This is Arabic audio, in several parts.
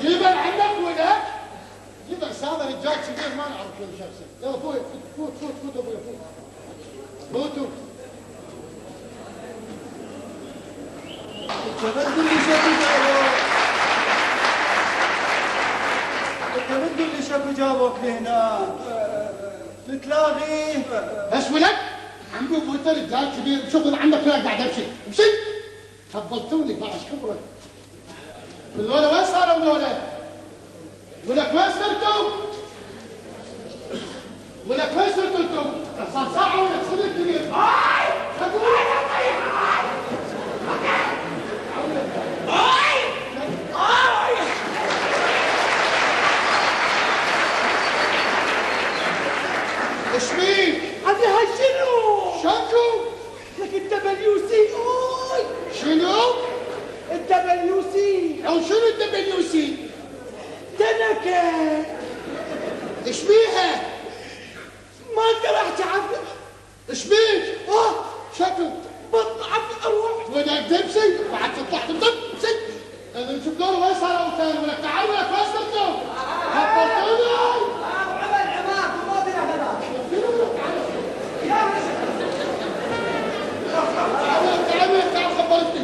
جيبه لعندك ولا جيبه هذا رجال كبير ما نعرف شو شخصه. يلا فوت فوت فوت فوت ابوي فوت فوتوا. التبدل اللي شافوا جابوك لهنا تتلاغي. بس ولك عمي وانت رجال كبير شغل عندك لا قاعد امشي امشي. فضلتوني بعد كبرك. الولد وين صاروا الولد؟ ولك وين صرتوا؟ ولك وين صرتوا انتم؟ صار ساعة ولك صدق كبير. هاي! ايش فيك؟ عم يهجنوا. شكو؟ لك الدبليو-سي. شنو؟ الدبليو-سي. او شنو الدبليو-سي؟ تنكة. ايش بيها؟ ما انت راح تعرف. ايش بيك؟ شكو؟ بطن عم اروح. ولك تمشي بعد تطلع تمشي. انا نشوف دور وين صاروا ثاني ولك تعال ولك وين صرتوا؟ هبطوني. عمل عماد وما بينا هذاك. تعال خبرتني.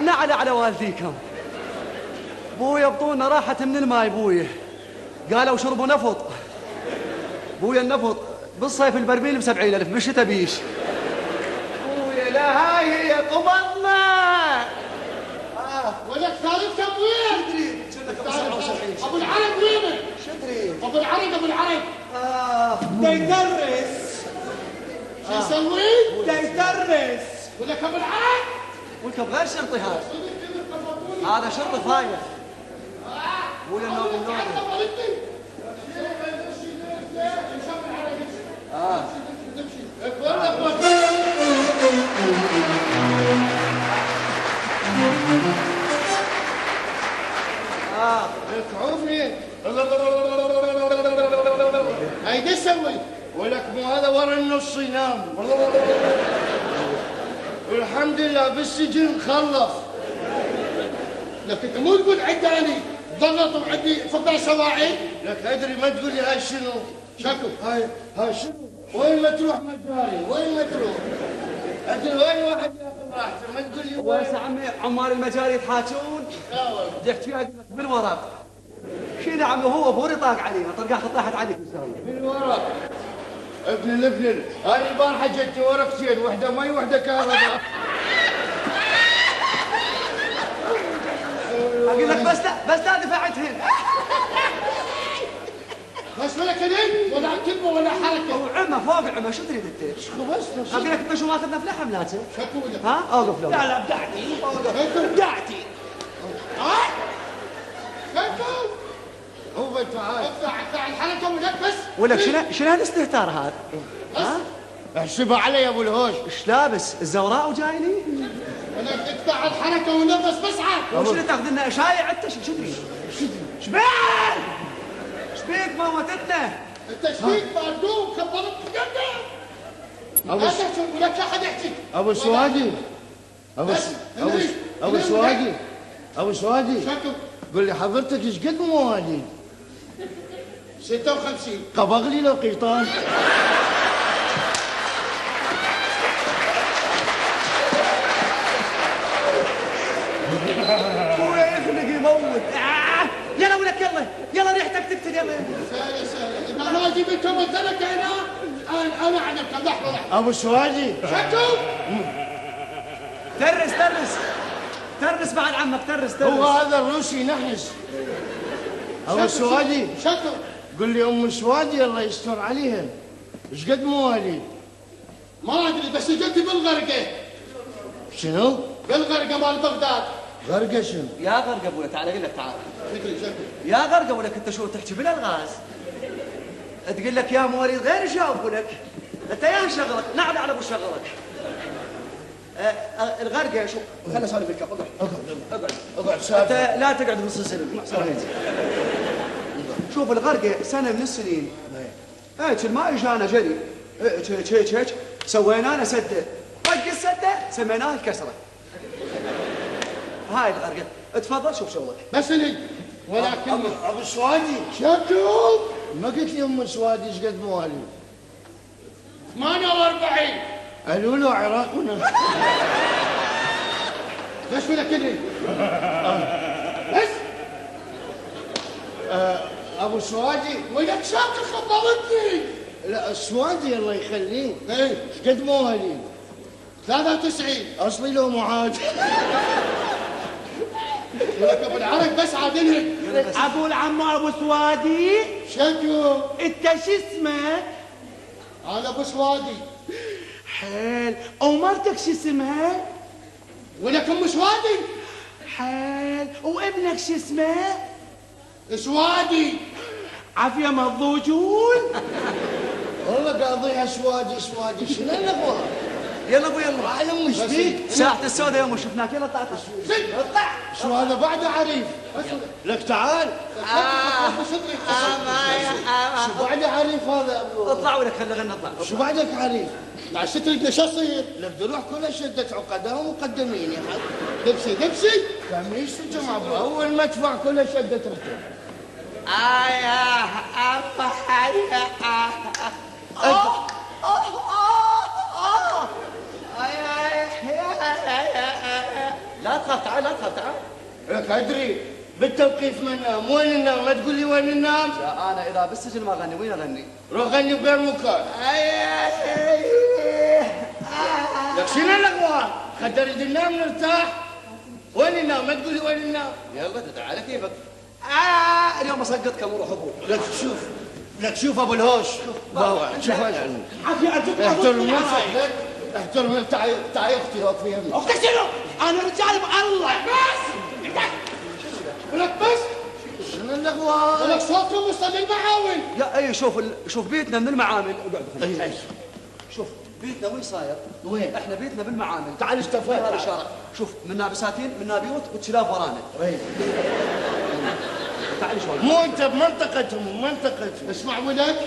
نعلى على والديكم. بويا بطوننا راحت من الماي. بويا قالوا شربوا نفط. بويا النفط بالصيف البرميل ب70,000 بالشتا بيش. بويا لا هاي هي قبضنا. ولك ثالث كم وين؟ ابو العرب وينك؟ شدري ابو العرب. دا يدرس. شو يسوي؟ دا يدرس. ولك ابو العرب؟ ولك بغير شرطي هذا شرطي فاير. بويا النوم ركعوني. هيدي تسوي؟ ولك مو هذا ورا النص ينام. والحمد لله بالسجن خلص. لك انت مو تقول عندي اني ضغط وعندي فضل سواعي. لك ادري ما تقول لي هاي شنو؟ شكو؟ هاي شنو؟ وين ما تروح مجاري؟ وين ما تروح؟ ادري وين واحد ياخذ راحته ما تقول لي وين. وهسه عمي عمال المجاري يتحاكون. دحت فيها بالورق. شيل عمي هو فوري طاق علينا طرقات طاحت عليك مساوي. بالورق. ابن الابن هاي البارحه جتني ورقتين واحده مي واحده كهرباء. اقول لك بس لا دفعتهن. بس ولا كلمه ولا كلمه ولا حركه. وعمى فوق عمى شو تريد انت؟ بس اقول لك انت شو ماخذنا في لحم لازم. شكو ولا ها اوقف لو. لا بدعتي. بدعتي. شكو؟ هو تعال. اقطع الحركه ولك بس. ولك شنو هالاستهتار هذا؟ ها؟ احسبها علي يا ابو الهوش. ايش لابس؟ الزوراء وجايني؟ ولك اقطع الحركه ونفس بس عاد. وشنو تاخذ لنا شايع انت شو تدري؟ شبيك؟ شبيك موتتنا؟ انت شبيك مردوم خبرت قدام. لا تحكي ولك لا حد يحكي. ابو سوادي. ابو سوادي. شكو؟ قل لي حضرتك ايش قد مواليد؟ 56. قبغ لي لو قيطان. ابويا يخلق يموت. يلا ولك يلا ريحتك تقتل يلا. سهله اذا ما اجيب لكم التركه هنا انا اعلمكم. لحظه ابو سوادي. شكو؟ ترس بعد عمك ترس. هو هذا الروسي نحس. ابو سوادي. شكو؟ قل لي ام سوادي الله يستر عليها ايش قد مواليد؟ ما ادري بس جدي بالغرقه. شنو؟ بالغرقه مال بغداد. غرقه شنو؟ يا غرقه ابويا تعال اقول لك تعال. فكري شكو؟ يا غرقه ولك انت شو تحكي بالالغاز؟ تقول لك يا مواليد غير يجاوبوا لك. انت يا شغلك نعلى على ابو شغلك. الغرقه شو خلنا اسولف لك. اقعد انت لا تقعد بنص السلم. شوف الغرقه سنه من السنين هيك الماء اجانا جري هيك سوينا لنا سده، طق السده سميناها الكسره. هاي الغرقه، تفضل شوف شغلك. بس لي ولكن ابو سوادي شكو ما قلت لي ام سوادي ايش قد موالي؟ 48 قالوا له عراقنا. ليش ولك لي؟ بس ابو سوادي ولك شاكر خبرتني. لا السوادي الله يخليه. ايه ايش قد موالي؟ 93 اصلي لو معاد. ولك ابو العرق بس عادلها. ابو العم ابو سوادي، شكو انت شو اسمك؟ انا ابو سوادي. حيل، ومرتك شو اسمها؟ ولك ام سوادي. حيل، وابنك شو اسمه؟ سوادي. عافية مضوجون. والله قاضيها سوادي سوادي شنو الاخبار؟ يلا ابو يلا. عالم مش فيك؟ ساعة السوداء يوم شفناك يلا طلع. اطلع. شو هذا بعده عريف. لك تعال. شو بعده عريف هذا؟ اطلع ولك خلي غنى اطلع. شو بعدك عريف؟ لا سترك شو يصير؟ لك دروح كلها شدت عقدها ومقدمين يا حاج. دبسي دبسي. كميش الجمعة اول ما ادفع كلها شدت رجل. لا تخاف تعال لا تخاف تعال. لك ادري بالتوقيف ما ننام، وين ننام؟ ما تقول لي وين ننام؟ لا انا اذا بالسجن ما اغني، وين اغني؟ روح غني بغير مكان. لك شنو الاخبار؟ خد اريد ننام نرتاح. وين ننام؟ ما تقول لي وين ننام؟ يلا تدعي على كيفك. اليوم اسقطكم وروح ابوك. لك شوف لك شوف ابو الهوش باوع شوف يعني عافية ارجوك احترم نفسك. احترم تعي اختي لو في يمي. اختك شنو؟ انا رجال الله بس. ولك بس. شنو الاخبار؟ ولك صوتكم وصل المعاون. يا اي شوف بيتنا من المعامل. اقعد اي شوف بيتنا وين صاير؟ وين؟ احنا بيتنا بالمعامل. تعال اشتفيت. هذا الاشاره. شوف منا بساتين منا بيوت وتشلاف ورانا. تعال شوي. مو انت بمنطقتهم اسمع ولك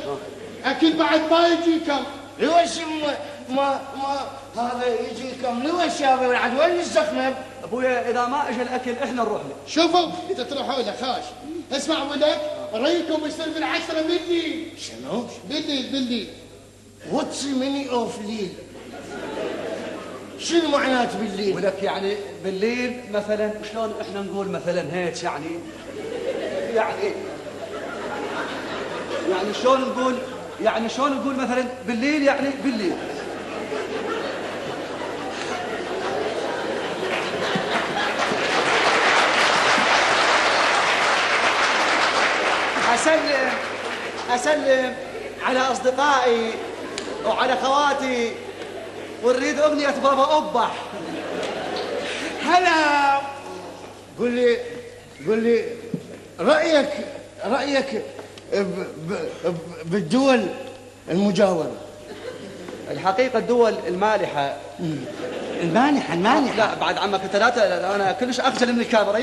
اكيد بعد ما يجيكم. لوش ما هذا يجيكم لوش يا ابوي عاد وين الزخمه؟ ابويا اذا ما اجى الاكل احنا نروح له. شوفوا انت تروحوا له خاش. اسمع ولك ريكم يصير بالعشرة بالليل. شنو؟ بالليل. واتس ميني اوف ليل. شنو معناته بالليل؟ ولك يعني بالليل مثلا شلون احنا نقول مثلا هيك يعني شلون نقول مثلا بالليل يعني بالليل. اسلم على اصدقائي وعلى خواتي ونريد اغنية بابا قبح. هلا. قل لي رأيك بالدول المجاورة. الحقيقة الدول المالحة. المانحة لا بعد عمك ثلاثة انا كلش اخجل من الكاميرا.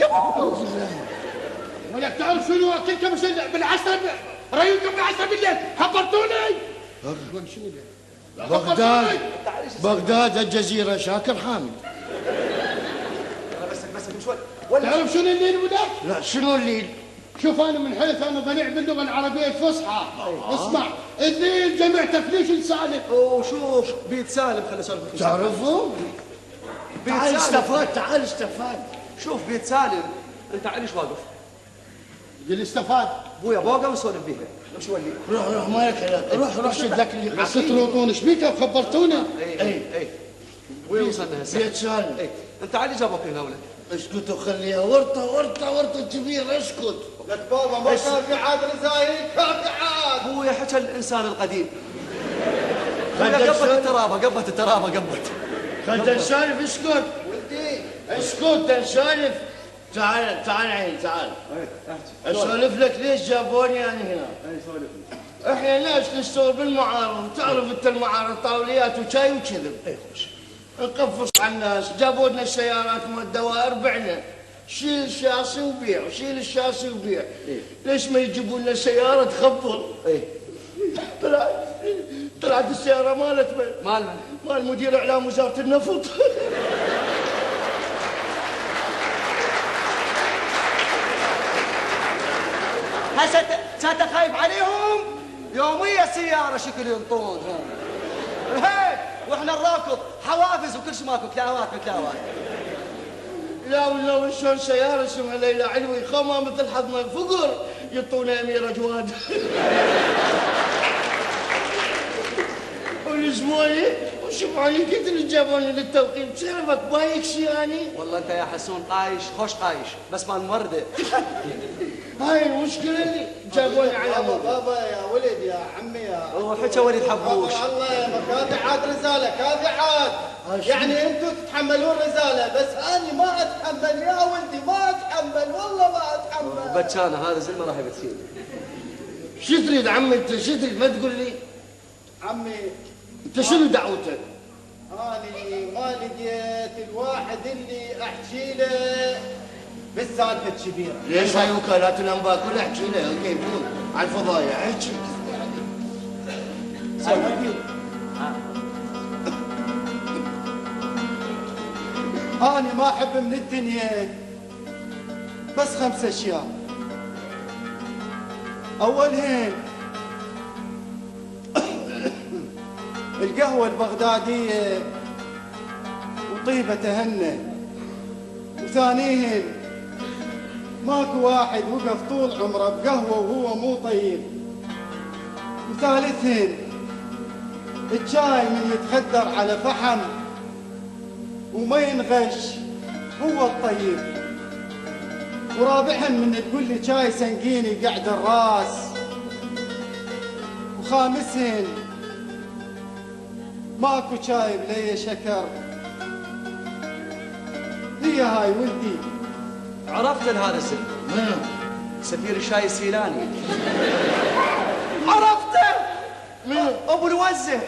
ولك تعرف شنو كلكم بالعشرة ريكم بالعشرة بالليل خبرتوني. بغداد الجزيرة شاكر حامد. بس شوي. تعرف شنو الليل ولك؟ لا شنو الليل؟ شوف انا من حيث انا ضليع باللغه العربيه الفصحى. اسمع الليل جمع تفليش لسالم. وشوف بيت سالم خلي اسولف. تعرفوا؟ بيت تعال استفاد. شوف بيت سالم انت عليش واقف؟ قل استفاد. ابويا بوقه ونسولف بيها. شو اللي؟ روح مالك روح شد لك اللي بس تروطون ايش بيك خبرتونا؟ اي وين وصلنا هسه؟ بيت سالم. اي انت علي جابوك هنا ولا؟ اسكت وخليها ورطه كبيره اسكت. لك بابا ما كان في عاد رزايل كان في عاد. ابويا حكى الانسان القديم. قبت الترابه. خد نسولف اسكت. ولدي اسكت نسولف. تعال عين تعال. اسولف لك ليش جابوني انا هنا. احنا ناس نشتغل بالمعارض، تعرف انت المعارض طاوليات وشاي وكذب. نقفص على الناس، جابوا لنا السيارات مال الدوائر بعنا. شيل الشاصي وبيع. ليش ما يجيبوا لنا سياره تخبر؟ طلع طلعت السياره مالت مال من؟ مال مدير اعلام وزاره النفط. هسه كنت خايف عليهم يوميا سياره شكل ينطون هيك، واحنا نراكض حوافز وكل شيء ماكو كلاوات بكلاوات. لا ولا شلون سياره اسمها ليلى علوي خما مثل حظنا فقر يعطونا اميره جواد. والزموني وشوفوني قلت اللي جابوني للتوقيف تعرفك بايك شي اني. والله انت يا حسون قايش خوش قايش بس مال مورده. هاي المشكله اللي جابوني على بابا يا ولد يا عمي يا وحكى وليد حبوش. الله يا هذه عاد رساله هذه عاد يعني انتم تتحملون رساله بس انا ما اتحمل يا ولدي ما اتحمل والله ما اتحمل. بتشانه هذا زلمه راح يبتسيل. شو تريد عمي انت شو تريد ما تقول لي؟ عمي انت شنو دعوتك؟ اني ما لقيت الواحد اللي احكي له بالسالفه الكبيره. ليش هاي وكالات الانباء كلها احكي له يكيفون على الفضايح احكي. أنا ما أحب من الدنيا بس 5 أشياء. أولهن القهوة البغدادية وطيبة تهنى، وثانيهن ماكو واحد وقف طول عمره بقهوة وهو مو طيب، وثالثهن الشاي من يتخدر على فحم وما ينغش هو الطيب، ورابعهن من تقول لي شاي سنقيني قعد الراس، وخامسهن ماكو شاي بلي شكر. هي هاي ولدي. عرفت هذا الزلمه منو؟ سفير الشاي السيلاني. عرفته منو؟ ابو الوزه.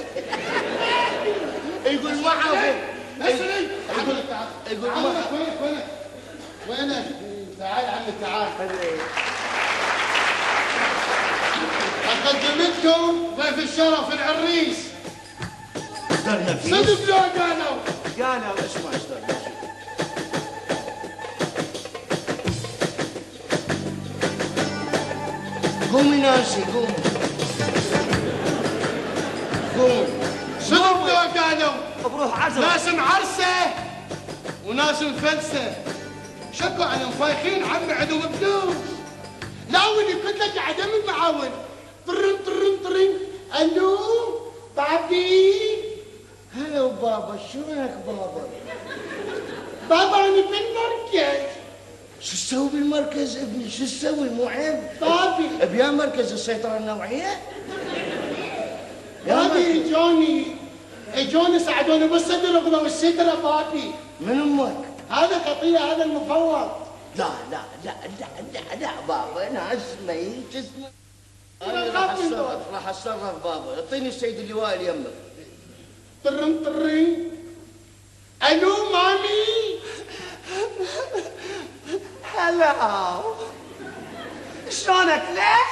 يقول ما عرفه. اسري يقول عمك ما وينك تعال عمي تعال. اقدم لكم ضيف الشرف العريس. درنا فيه. صدق لو قالوا قالوا اسمع استاذ. قومي ناسي قومي. قومي. صدق لو قالوا بروح عزم. ناس معرسه وناس مفلسه شكوا على مفايخين عمي عندهم فلوس. لا ولي قلت لك عدم المعاون طرن طرن طرن. الو بابي. هلا بابا شلونك بابا؟ بابا انا بالمركز. شو تسوي بالمركز ابني؟ شو تسوي مو عيب؟ بابي بيا مركز السيطرة النوعية؟ بابي اجوني ساعدوني بالصدر رغم السترة بابي. من امك؟ هذا خطية هذا المفوض. لا لا لا لا لا لا بابا انا اسمي شو اسمه؟ أنا انا أخاف من دول. راح اتصرف بابا، اعطيني السيد اللواء اللي يمك. طرن طرن. الو مامي. هلا شلونك؟ ليش؟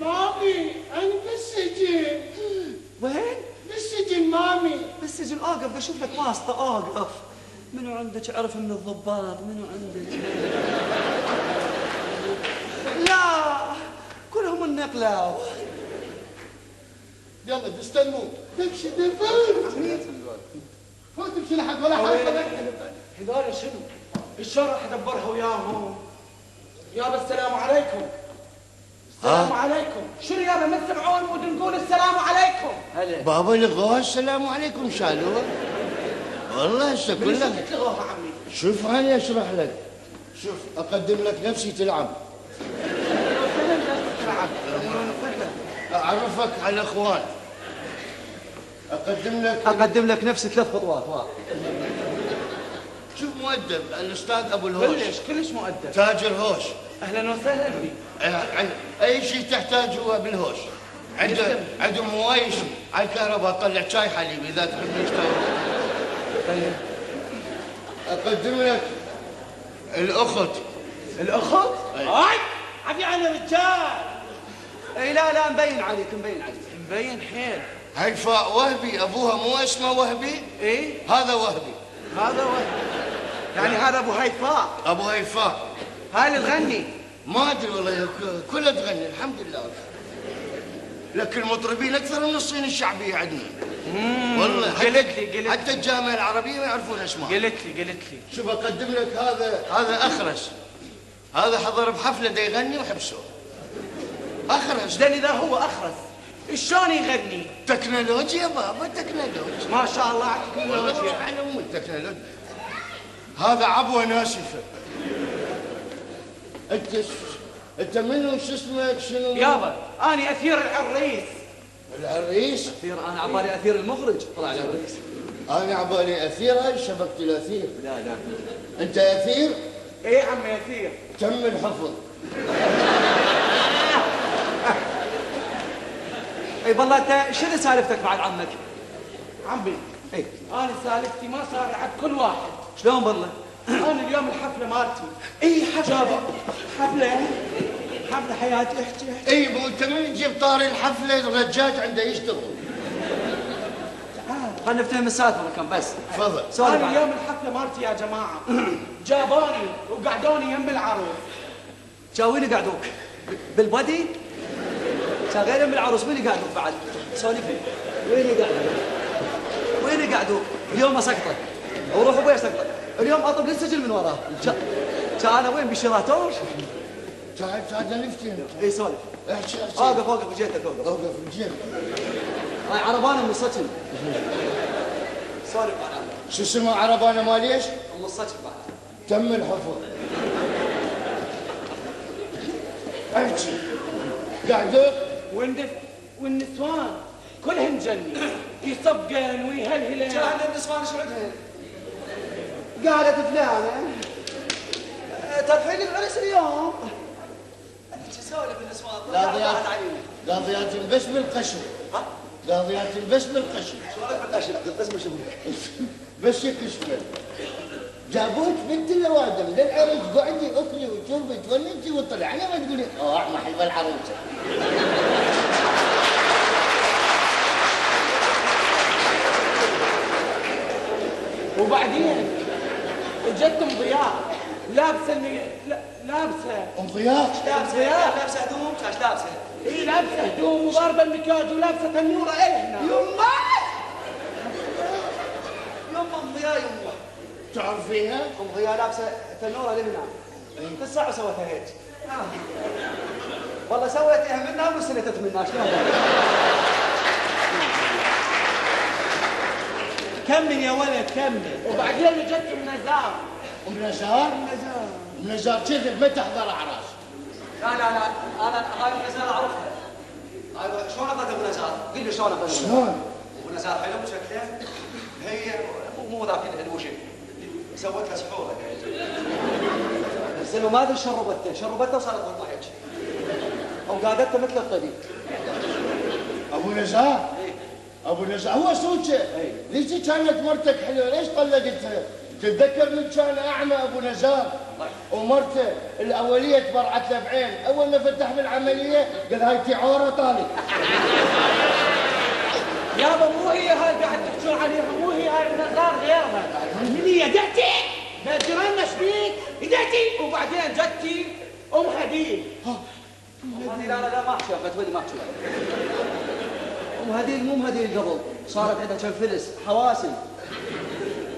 مامي انا بالسجن. وين؟ بالسجن مامي. بالسجن اوقف بشوف لك واسطه اوقف. منو عندك عرف من الضباط؟ منو عندك؟ لا كلهم النقلة. يلا تستلمون تمشي تفوت. فوت تمشي لحد ولا حاجه. هذول شنو؟ الشرع راح ادبرها وياهم. يابا السلام عليكم. السلام عليكم. شنو يابا ما تسمعون ونقول السلام عليكم؟ هلا بابا لغوها السلام عليكم شالوه. والله هسه من كله. شو تلغوها عمي؟ شوف انا اشرح لك. شوف اقدم لك نفسي تلعب. اعرفك على الاخوان. اقدم لك نفسي 3 خطوات. واحد. شوف مؤدب الاستاذ ابو الهوش. كلش مؤدب. تاجر هوش. اهلا وسهلا بي. اي شيء تحتاج هو بالهوش. عنده هواي شيء على الكهرباء طلع شاي حليب اذا تحب نشتغل. اقدم لك الاخت. الاخت؟ هاي عفي عن الرجال. اي لا مبين عليك مبين عليك. مبين حيل. هيفاء وهبي، ابوها مو اسمه وهبي؟ ايه هذا وهبي. هذا هو، يعني هذا ابو هيفاء. ابو هيفاء هاي اللي تغني. ما ادري والله، كلها تغني الحمد لله. لكن المطربين اكثر من الصين الشعبيه عندنا. والله حتى الجامعه العربيه ما يعرفون اسمها. قلت لي شوف اقدم لك هذا اخرس، هذا حضر بحفله دا يغني وحبسوه. اخرس دلي ذا هو اخرس، شلون يغني؟ تكنولوجيا بابا، تكنولوجيا ما شاء الله على والله التكنولوجيا. على ام التكنولوجيا. هذا عبوه ناسفه. انت منو؟ شو اسمك؟ شنو؟ يابا اني اثير العريس. العريس؟ اثير انا عبالي اثير المخرج طلع العريس. انا عبالي اثير، هاي شبكه الاثير. لا انت اثير؟ ايه عمي اثير. تم الحفظ. اي والله انت شنو سالفتك بعد عمك؟ عمي اي انا سالفتي ما صار عند كل واحد. شلون والله؟ انا اليوم الحفله مالتي. اي حفله حفله حياتي. احكي اي مو انت من تجيب طاري الحفله الرجاج عنده يشتغل. خلينا نفتهم السالفه كم بس. تفضل. سولف انا عنها. اليوم الحفله مالتي يا جماعه جابوني وقعدوني يم العروس. وين يقعدوك؟ بالبدي؟ غير من العروس وين يقعدوك بعد؟ سولف لي. وين يقعدوك؟ اليوم اسقطك وروح ابوي اسقطك، اليوم اطب للسجن من وراه. انا وين بشيراتور؟ تعال نفتهم. اي سولف. احكي اوقف جيتك اوقف. اوقف الجيب. هاي عربانه من السجن. سولف بعد. شو اسمه عربانه مال ايش؟ من السجن بعد. تم الحفظ. احكي. قعدوا والنسوان كلهن جني يصبقن ويهلهلن. كان النسوان شو عندهن؟ قالت فلانه ترحيل العرس اليوم. شو سولف النسوان؟ قاضيات بس بالقشر. قاضيات بس بالقشر. سولف بالقشر، القسم شنو؟ بس يكشفه. جابوك بنت الوادم للعرس، قعدي اكلي وشربي تونسي وطلع، انا ما تقولي ما حلوه العروسه. وبعدين اجت ام ضياء لابسه ام ضياء لابسه هدوم، ايش لابسه؟ اي لابسه هدوم وضاربه المكياج ولابسه تنوره الهنا. يمه ام ضياء يمه. تعرفيها؟ ام ضياء لابسه تنوره لهنا. كل ساعه سوتها هيك. والله سويتها منها وسلتت منها. شلون؟ كمل يا ولد كمل. وبعدين اجت ام نزار. ام نزار؟ ام نزار كذب ما تحضر اعراس. لا انا هاي ابو نزار اعرفها. شلون اخذت ابو نزار؟ قل لي شلون اخذت ابو نزار؟ شلون؟ ابو نزار حلو شكله. هي مو ذاك الوشم. سوت لها سحوره. بس انه ما ادري شربته وصارت برضه هيك. او قعدته مثل الطريق. ابو نزار؟ ابو نزار هو صوته. ليش كانت مرتك حلوه؟ ليش طلقتها؟ تتذكر من كان اعمى ابو نزار ومرته الاوليه تبرعت له بعين، اول ما فتح بالعمليه قال هاي تعوره طالق. يابا مو هي هاي قاعد تحكون عليها، مو هي هاي نزار غيرها. من هي دعتي؟ جيراننا ايش فيك؟ دعتي. وبعدين جتي ام هديل. لا ما احكي فتولي ما احكي. ام هديل مو ام هديل قبل، صارت عندها كم فلس حواسل.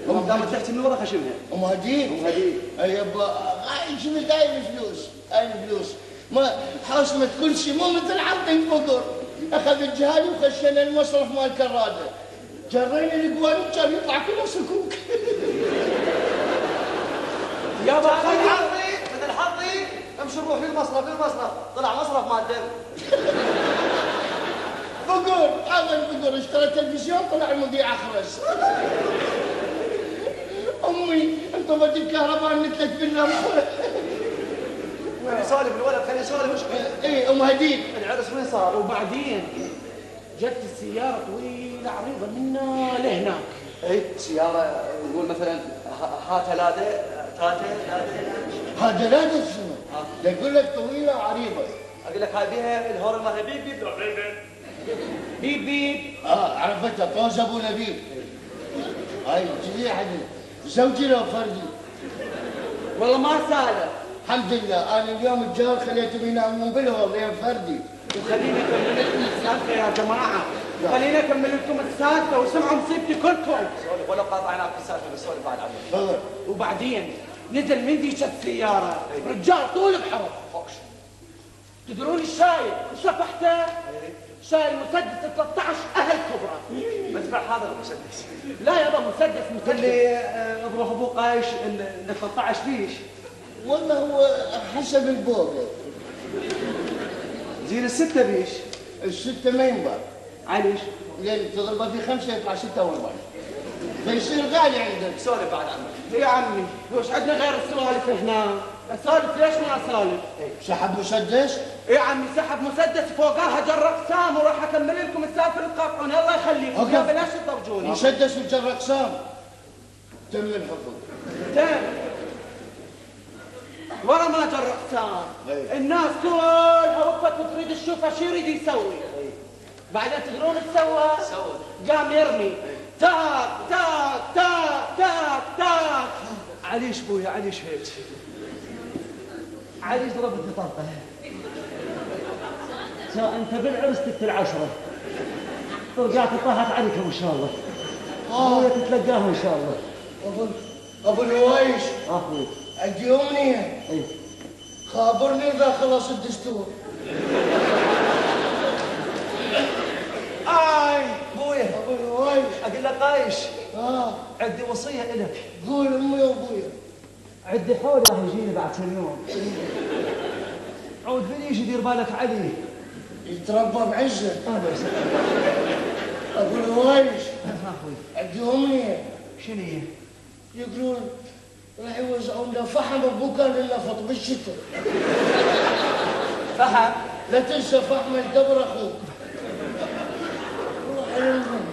قامت تحكي من ورا خشمها. ام هديل؟ ام هديل. اي يابا هاي شنو داير الفلوس؟ هاي الفلوس ما حوشمت كل شيء، مو مثل عبد فقر. اخذ الجهالي وخشنا المصرف مال كراده. جرينا القوانين كان يطلع كله سكوك. يابا مثل حظي امشي نروح للمصرف طلع مصرف مال دم. فقر هذا الفقر اشترى تلفزيون طلع المذيع اخرس. امي انطفت الكهرباء نتلت بالنار. خليني اسولف الولد، خليني اسولف. اي ام هديل العرس وين صار؟ وبعدين جت السياره طويله عريضه منا لهناك. اي سياره نقول مثلا هاتها لاده هذا لا شنو؟ يقول لك طويله وعريضه. اقول لك هاي بيها الهور المال بيب بيب بيب. عرفتها فوز ابو لبيب. هاي كذي حدي زوجي لو فردي. والله ما سالف. الحمد لله انا اليوم الجار خليتهم ينامون بالهول لين فردي. وخليني اكمل لكم السالفه يا جماعه. خليني اكمل لكم السالفه وسمعوا مصيبتي كلكم. ولو قاطعناك في السالفه بس سولف بعد عنك. تفضل. وبعدين نزل من ذيك السياره رجال طول بحرب. تدرون الشايل شفحته؟ شايل مسدس 13 اهل كبرى. مدفع هذا المسدس. لا يابا مسدس. اللي بروح ابو قايش ال 13 ليش؟ والله هو حسب البوقه. زين الستة بيش؟ الستة ما ينباع. عليش؟ لان تضربه في 5 يطلع 6 و4. فيصير غالي عندك. سولف بعد عنك. يا عمي وش عندنا غير السوالف هنا؟ اسالف ليش ما اسالف؟ سحب مسدس؟ يا عمي سحب مسدس فوقها جر اقسام وراح اكمل لكم السالفه اللي تقاطعون. الله يخليكم يا بلاش تضرجوني. مسدس وجر اقسام. تم الحكم. تم. ورا ما جر اقسام. أي. الناس كلها وقفت وتريد تشوفها شو يريد يسوي. بعدين تدرون ايش سوى؟ قام يرمي تاك تاك تاك تاك تاك. عليش بويا عليش هيك؟ عليش ضربتني طلقه. انت بالعرس تقتل 10 طلقات طاحت عليكم ان شاء الله. بويا تتلقاها ان شاء الله. ابو الهوايش اخوي عندي امنيه. اي خابرني اذا خلص الدستور. بويا ابو الهوايش. اقول لك قايش اه عندي وصيه الك. قول امي وابويا. عندي حول راح يجيني بعد كم يوم. عود بليش يدير بالك علي. يتربى بعزه. بس ابو الهوايش اخوي عندي امنيه. شنو هي؟ يقولون راح يوزعون له فحم ببكان للنفط بالشتاء. فحم؟ لا تنسى فحم الدبر اخوك. روح للمن.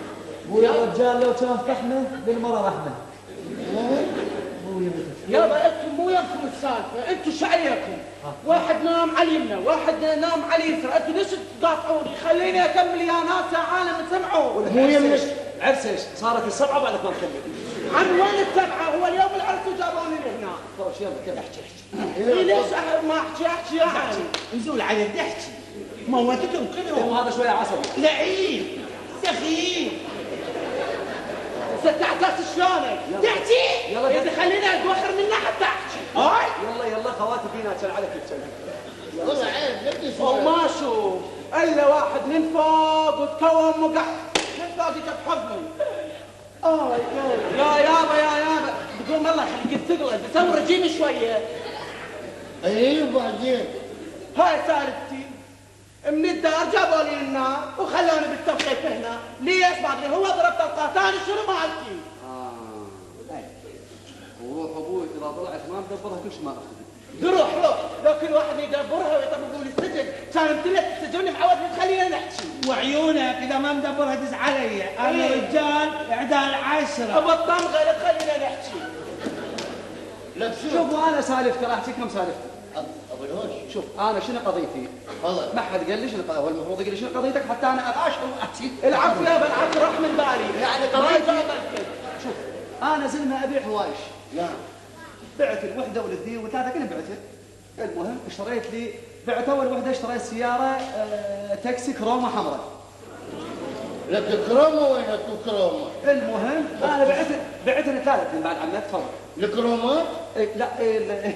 بويا الرجال لو كان فحمه للمرأة رحمه. بويا يابا انتم مو يمكم السالفه، انتم شو عليكم؟ واحد نام على اليمنى، واحد نام على اليسرى، انتم ليش تقاطعوني؟ خليني اكمل يا ناس يا عالم تسمعوا. مو يمك. عرس ايش؟ صارت السبعه بعد ما نكمل. عن وين السبعه؟ هو اليوم العرس وجابوني لهنا. خوش يلا كمل احكي. ليش ما احكي يا عالم؟ نزول على الضحكي موتكم كلهم. هذا شويه عصبي. لعيب سخيف. ستعتاس شلونك؟ تحكي يلا اذا خليني اتوخر منها حتى احكي. هاي يلا خواتي فينا كان عليك الكلام. والله عيب لا تسوى. وما اشوف الا واحد من فوق وتكوم وقع من فوق جت حضني. يا يابا بقوم الله يخليك تثقل بسوي رجيم شويه. اي وبعدين هاي سالفتي. من الدار جابوا لي النار وخلوني بالتوقيف هنا. ليش ما ادري. هو ضرب طلقات انا شنو مالتي؟ وروح ابوي اذا طلعت ما مدبرها كل شيء ما اخذ. روح لو كل واحد يدبرها ويطبقوا لي السجن كان امتلك السجن معود خلينا نحكي. وعيونك اذا ما مدبرها دز علي. انا رجال اعدال 10. ابو الطمغه خلينا نحكي. لا تشوف. شوفوا انا سالفتي راح احكيكم سالفتي. ابو الهوش شوف انا شنو قضيتي؟ والله ما حد قال لي شنو هو المفروض يقول لي شنو قضيتك حتى انا اشعر واحكي. العفو يا بالعفو راح من بالي. يعني ما قضيتي. يفضل. شوف انا زلمه ابيع هوايش. نعم. بعت الوحده والاثنين والثلاثه كلهم بعتها. المهم اشتريت لي بعت اول وحده اشتريت سياره تاكسي كرومه حمراء. لك كرومه وينك كرومه؟ المهم انا بعت الثلاثه بعد عمك تفضل. الكرومات؟ لا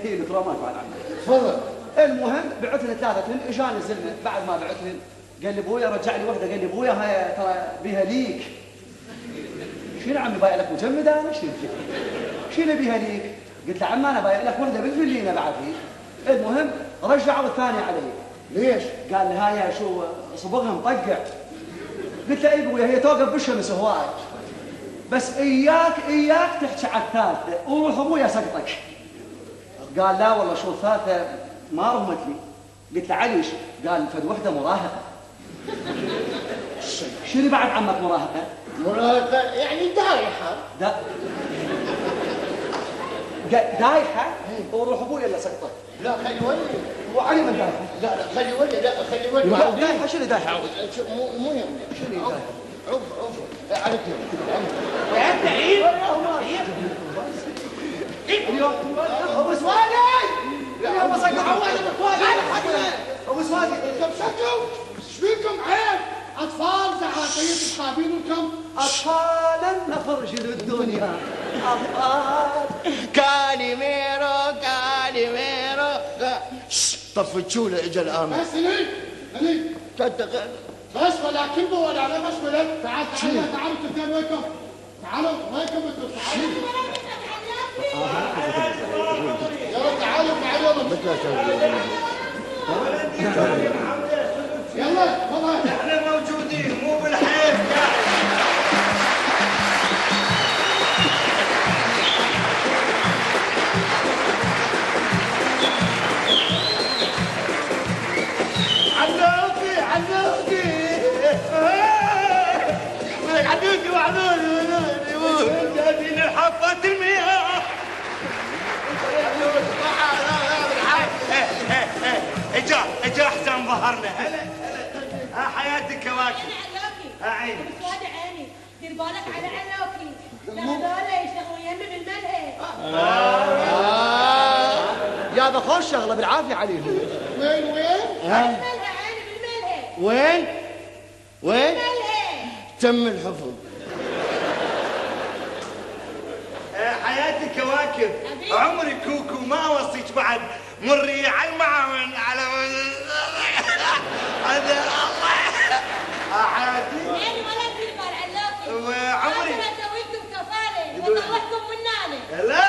الكرومات بعد عمك. تفضل. المهم بعت الثلاثه اجاني الزلمه بعد ما بعتهن قال لي ابويا رجع لي وحده قال لي ابويا هاي ترى بيها ليك. شنو عمي بايع لك مجمده؟ شنو بيها ليك؟ قلت له عم انا بايع لك وحده بالفلينه بعد هي. المهم رجعوا الثانيه علي. ليش؟ قال لي هاي شو صبغها مطقع. قلت له اي ابويا هي توقف بالشمس هواي بس اياك تحكي على الثالثه وروح ابويا سقطك. قال لا والله شو الثالثه ما رمت لي. قلت له عليش؟ قال فد وحده مراهقه. شنو بعد عمك مراهقه؟ مراهقه يعني دايحه. دايحه؟ وروح ابوي الا سقطه. لا خلي ولي. هو علي من دايحه. لا خلي ولي. لا خلي ولي. لا دايحه شنو دايحه؟ مو يهمني. شنو دايحه؟ عوف عليك. تعبت عيب؟ اليوم ابو سوادي يا ابو سقط عواد ابو سوادي تمسكوا ايش فيكم عيب؟ اطفال زعاقين تخابين لكم. اطفالا نخرج للدنيا اطفال. كاليميرو طفت شوله اجى الامر. بس هني بس ولا كلمه ولا لا مشكله. تعالوا تبدأ وينكم. تعالوا وينكم انتم. تعالوا يلا والله احنا موجودين مو بالحيف قاعد. عنوكي وعنوني جايبين الحفة المياه. اجا حزام ظهرنا. هلا حياتي كواكب. عيني سواد عيني دير بالك على علوكي. هذول يشتغلوا يمي بالملهى. يا ذا خوش شغله بالعافيه عليهم. وين بالملهى عيني بالملهى. وين بالملهى. تم الحفظ. حياتي كواكب. عمري كوكو ما اوصيك بعد. مري على المعاون على هذا الله. حياتي عيني ولا تدير بال علوكي. وعمري انا اسوي لكم كفاله واطلعكم من هنا. لا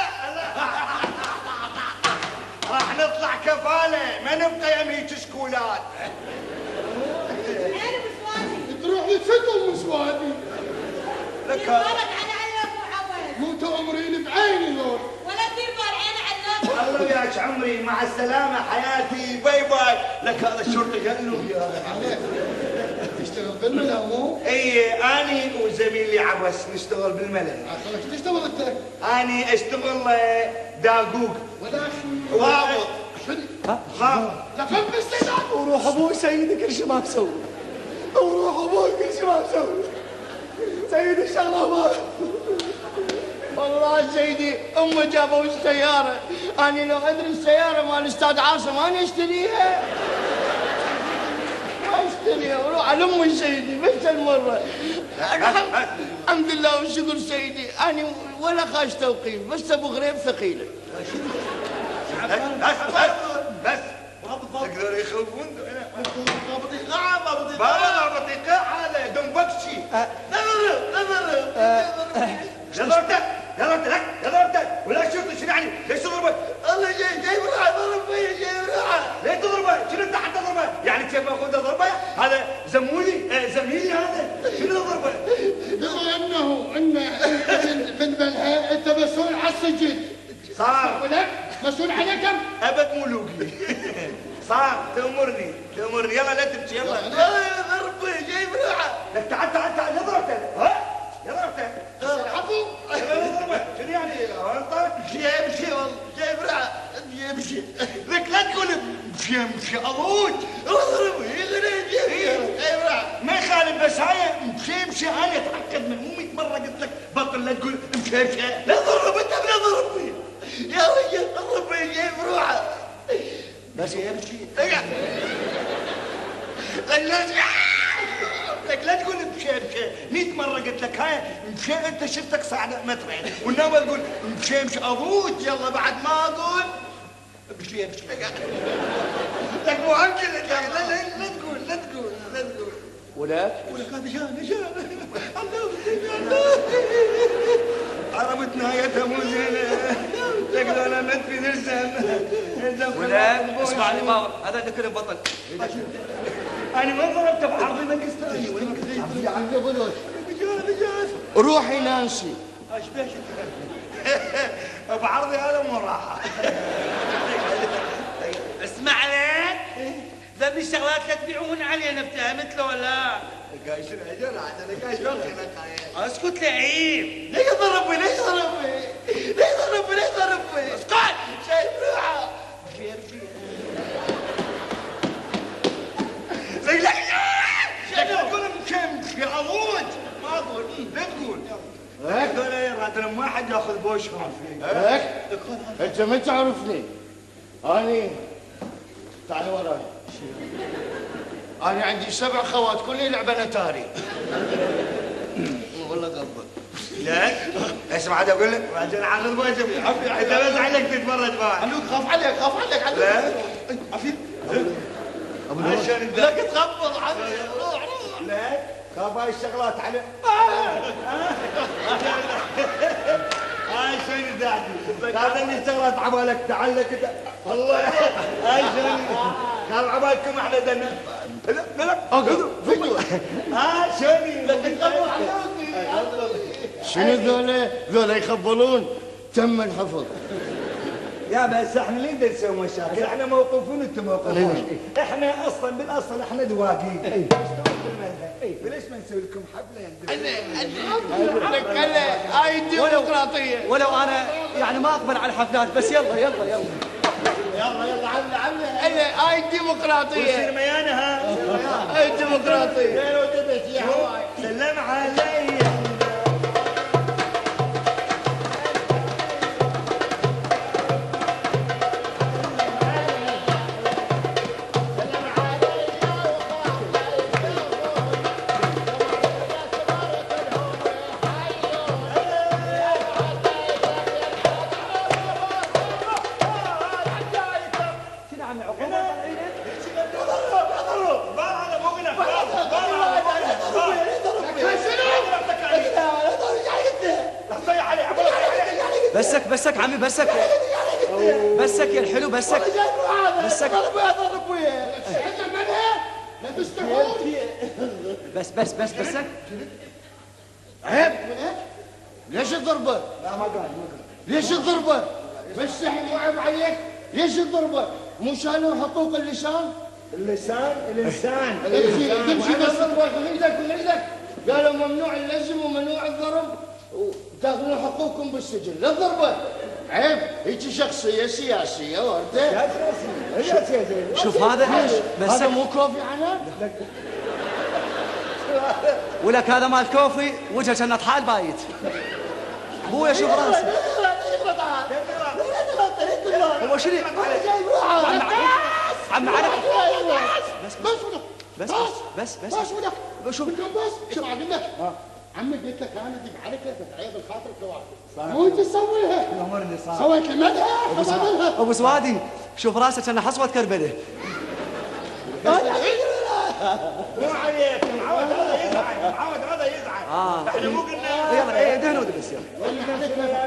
راح نطلع كفاله ما نبقى يميك شكولات. عيني بسوادي. تروح لتسكوا مسوادي. دير بالك على علوكي وعواد. مو تأمرين بعيني ذول. ولا تدير بال عيني علوكي. الله وياك عمري مع السلامة حياتي باي باي. لك هذا الشرطي قال له يا تشتغل بالملا مو؟ اي اني وزميلي عبس نشتغل بالملا. خلك تشتغل انت. اني اشتغل داقوق. ولا ضابط. شنو؟ ضابط. لكم باستعداد. وروح ابوي سيدي كل شيء ما مسوي. وروح ابوي كل شيء ما مسوي. سيدي الشغله ما والله سيدي امه جابوا السياره. انا لو ادري السياره مال الاستاذ عاصم انا اشتريها. ما اشتريها وروح على امي سيدي بس المره. الحمد لله والشكر سيدي انا ولا خاش توقيف بس ابو غريب ثقيله. بس يقدروا يخوفون. ضابط ايقاع ضابط ايقاع هذا دنبكشي. يا ضربته ولا شرطي شنو يعني؟ ليش تضربه؟ الله جاي بروحه ضرب فيا جاي بروحه. ليش تضربه؟ شنو انت حتى تضربه؟ يعني كيف اخوه ضربه؟ هذا زميلي هذا شنو ضربه؟ بما انه من ملهى انت مسؤول على السجن. صار ولك مسؤول عليكم. ابد ملوكي. صار تأمرني يلا لا تبكي يلا. ضربه جاي بروحه. لك تعال يا ضربته. يا ضربته. عفو. شنو يعني انت يمشي والله جاي بروحه يمشي. لك لا تقول يمشي اضوج اضربه يمشي ما يخالف بس هاي يمشي انا اتاكد من مو 100 مره قلت لك بطل لا تقول امشي لا ضرب انت لا ضربني يا رجل ضربني جاي بروحه بس يمشي لك لا تقول امشي 100 مره قلت لك هاي امشي انت شفتك صعده مترين والنوبه تقول امشي اضوج يلا بعد ما اقول امشي لك مو امشي لا تقول ولك هذا جاء عرفت نهايتها مو زينه تقدر ما تفيد الزم ولك اسمعني ما هذا ذكر بطل. انا ما ضربته بعرضي ما قصتني يا عمي بلوش. روحي نانسي. بعرضي هذا مو راحه. اسمع لك ذا الشغلات لا تبيعون علينا افتهمت له ولا؟ قايش العجل عاد انا قايش لك. اسكت لعيب. ليش ضربني؟ ليه ضربني ليه ضربني؟ اسكت شايف روحه زي لا تقول مشي اموت ما اقول لا تقول هذول يا ما حد ياخذ بوشهم هيك انت ما تعرفني اني تعال وراي انا عندي 7 خوات كل يلعبن اتاري والله غلط لا اسمع عاد اقول لك بعدين عاخذ بوشهم انت بس عليك تتفرج معي علوك خاف عليك خاف عليك علوك لا عفيف عشان لا تغمض عني روح لا خاف هاي الشغلات على هاي شنو داعي هذا اللي اشتغلت عبالك تعلق والله هاي شنو قال عبالكم احنا دنا لا لا هاي شنو شنو ذولا يخبلون تم الحفظ يا بس احنا ليه بدنا نسوي مشاكل؟ احنا موقوفين وانتم موقوفين. احنا اصلا بالاصل احنا دواقين. ليش ما نسوي لكم حفله يا هاي الديمقراطيه ولو انا يعني ما اقبل على الحفلات بس يلا يلا يلا يلا عمي هاي الديمقراطيه يصير ميانها هاي الديمقراطيه سلم علي بسك عمي بسك يا الحلو بسك لا تستحون بسك عيب ليش الضربه؟ لا ما قال ليش الضربه؟ بس مو عيب عليك ليش الضربه؟ مو شالوا حقوق اللسان؟ اللسان الانسان تمشي بس ضربه بايدك قالوا ممنوع اللزم وممنوع الضرب وتاخذون حقوقكم بالسجن لا الضربه عيب هيك شخصيه سياسيه ورده شوف هذا هذا مو كوفي عنان ولك هذا مال كوفي وجهه كان طحال بايت ابويا شوف راسه هو شنو عم عليك بس شوف اسمع اقول لك عمي قلت لك انا دي عليك تعيب الخاطر كواحد مو انت تسويها الامور اللي صار سويت لي مدها ابو سوادي شوف راسه كان حصوه كربله مو عليك معود هذا يزعل احنا مو قلنا يلا دهنوا بس يلا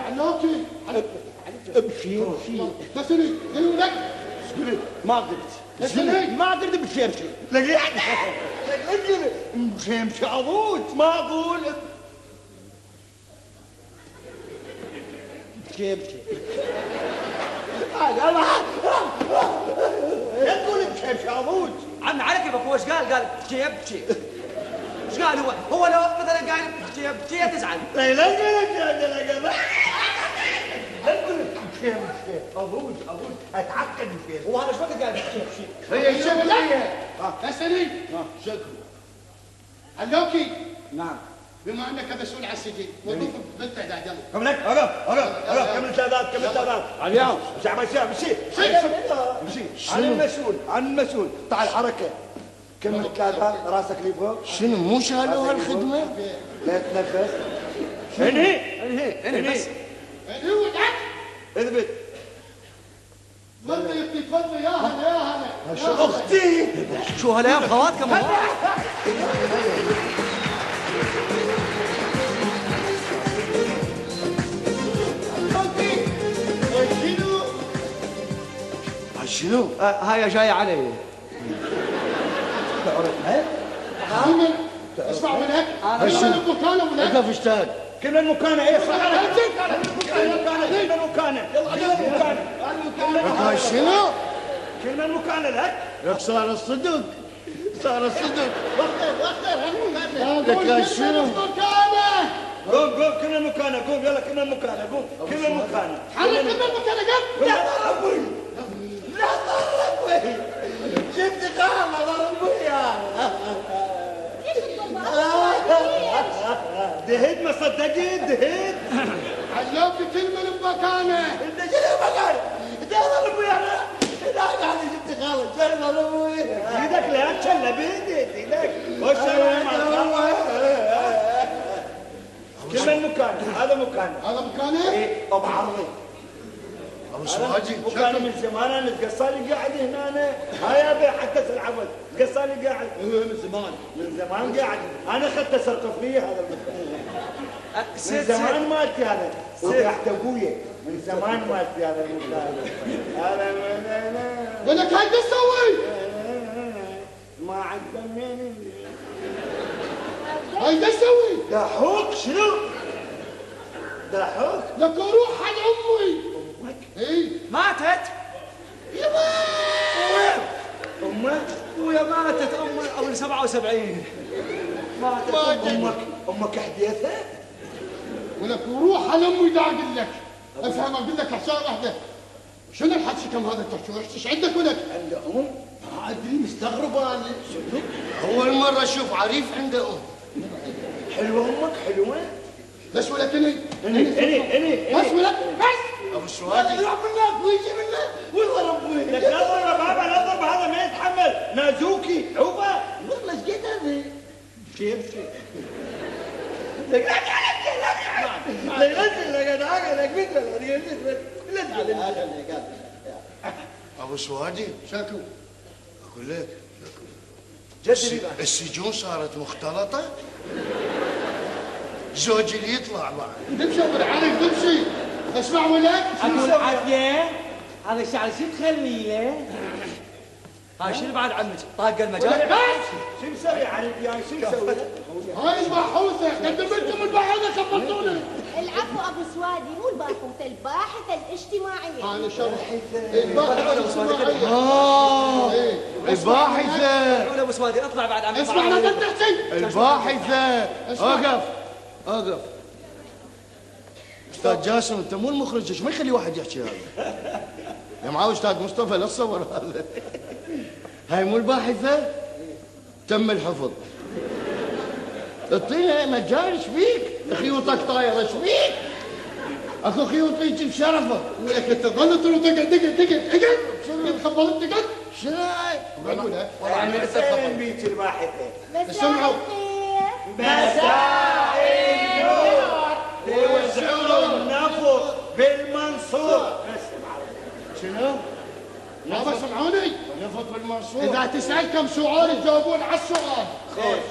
علوكي ابشي بس قلوا لك ما قلت ما قلت بشيرشي لقيت مشي ابوت ما اقول بشي لا تقول بشي ابوت عم عليك يبقى هو ايش قال بشي ايش قال هو لو مثلا قال بشي تزعل لا تقول بشي ابوت اتعقد بشي هو هذا ايش وقت قال بشي هي شكليه اسالي شكل علوكي نعم بما انك مسؤول على السجن وظيفه بنت اعداد يلا كم لك اقف كم التادات اليوم مشي عن المسؤول تعال حركه كم التادات راسك لي فوق شنو مو شالوا هالخدمه؟ لا تنفس انهي بس هو دعك اثبت تفضل يا تفضل يا هلا اختي شو هالايام خواتكم شنو؟ هاي جايه علي اسمع من هيك انا المكانه من هيك انت فشتان كلمة المكانة ايه صح كلمة المكانة يلا شنو؟ كلمة المكانة لك لك صار الصدق وقتها لك شنو؟ المكانه قوم كلمة المكانة قوم يلا كمان مكانه قوم كمان مكانه حرك كمان مكانك قم. لا ضربوي لا ضربوي جبت قامه ضربوي ليش الضباط؟ دهيت ما صدقت دهيت علوك كلمة بمكانه. انت شنو مكانه انت ضربوي انا لا يعني جبت خالد شنو ضربوي ايدك لا تشلى بايدك ايدك والسلام كمان مكانه هذا مكانه هذا مكانه؟ ايه ابو عرضي ابو سواجي وكان من زمان انا القصالي قاعد هنا أنا. هاي ابي حتى العبد القصالي قاعد من زمان. من زمان قاعد انا اخذت تسقف لي هذا المكان من زمان مالتي هذا وتحت ابويا من زمان مالتي هذا المكان هذا ولك هاي تسوي؟ ما عجبني هاي تسوي؟ دحوك شنو؟ دحوك لك روح حد امي. اي ماتت؟ امك ويا ماتت امي قبل 77. ماتت امك حديثه ولك روح على امي دا اقول لك. افهم اقول لك عشان واحده. شنو الحكي كم هذا تحكي؟ ايش عندك ولك؟ عنده ام؟ ما ادري مستغرب انا. شنو؟ اول مره اشوف عريف عنده ام. حلوه امك حلوه بس ولك اني اني بس ولك بس. ابو سواجي يضرب منك ويجي منك ويضرب وين لك لا تضرب بابا لا تضرب هذا ما يتحمل نازوكي عوبه والله ايش قد هذا شيء لك لا ينزل لك انا عاقل لك مثل ابو سواجي شاكو اقول لك جدري السجون صارت مختلطه زوجي اللي يطلع بعد دمشي ابو العالم دمشي. اسمع ولك اقول عافيه هذا الشعر شو تخلي له؟ هاي شنو بعد عمك؟ طاق المجال؟ بس شو مسوي على البيان شو مسوي هاي الباحوثه قدمتكم الباحوثه خبرتونا. العفو ابو سوادي مو الباحوثه الباحثه الاجتماعيه. انا شرح الباحثه الاجتماعيه. الباحثه قول ابو سوادي اطلع بعد عمك. اسمع لا تحكي. الباحثه اوقف استاذ جاسم انت مو المخرج ايش ما يخلي واحد يحكي هذا يا معاوي استاذ مصطفى لا تصور هذا هاي مو الباحثه تم الحفظ اعطينا مجال ايش فيك خيوطك طايره ايش فيك اكو خيوط يجي بشرفه ولك انت ظل تقول اقعد شنو خبرت تقعد؟ شنو هاي اقولها يعني فين بيت الباحثه مساء الخير. مساء النور يوزعون النفط بالمنصور شنو؟ ما بسمعوني. نفط بالمنصور اذا تسال كم سؤال تجاوبون على السؤال. خوش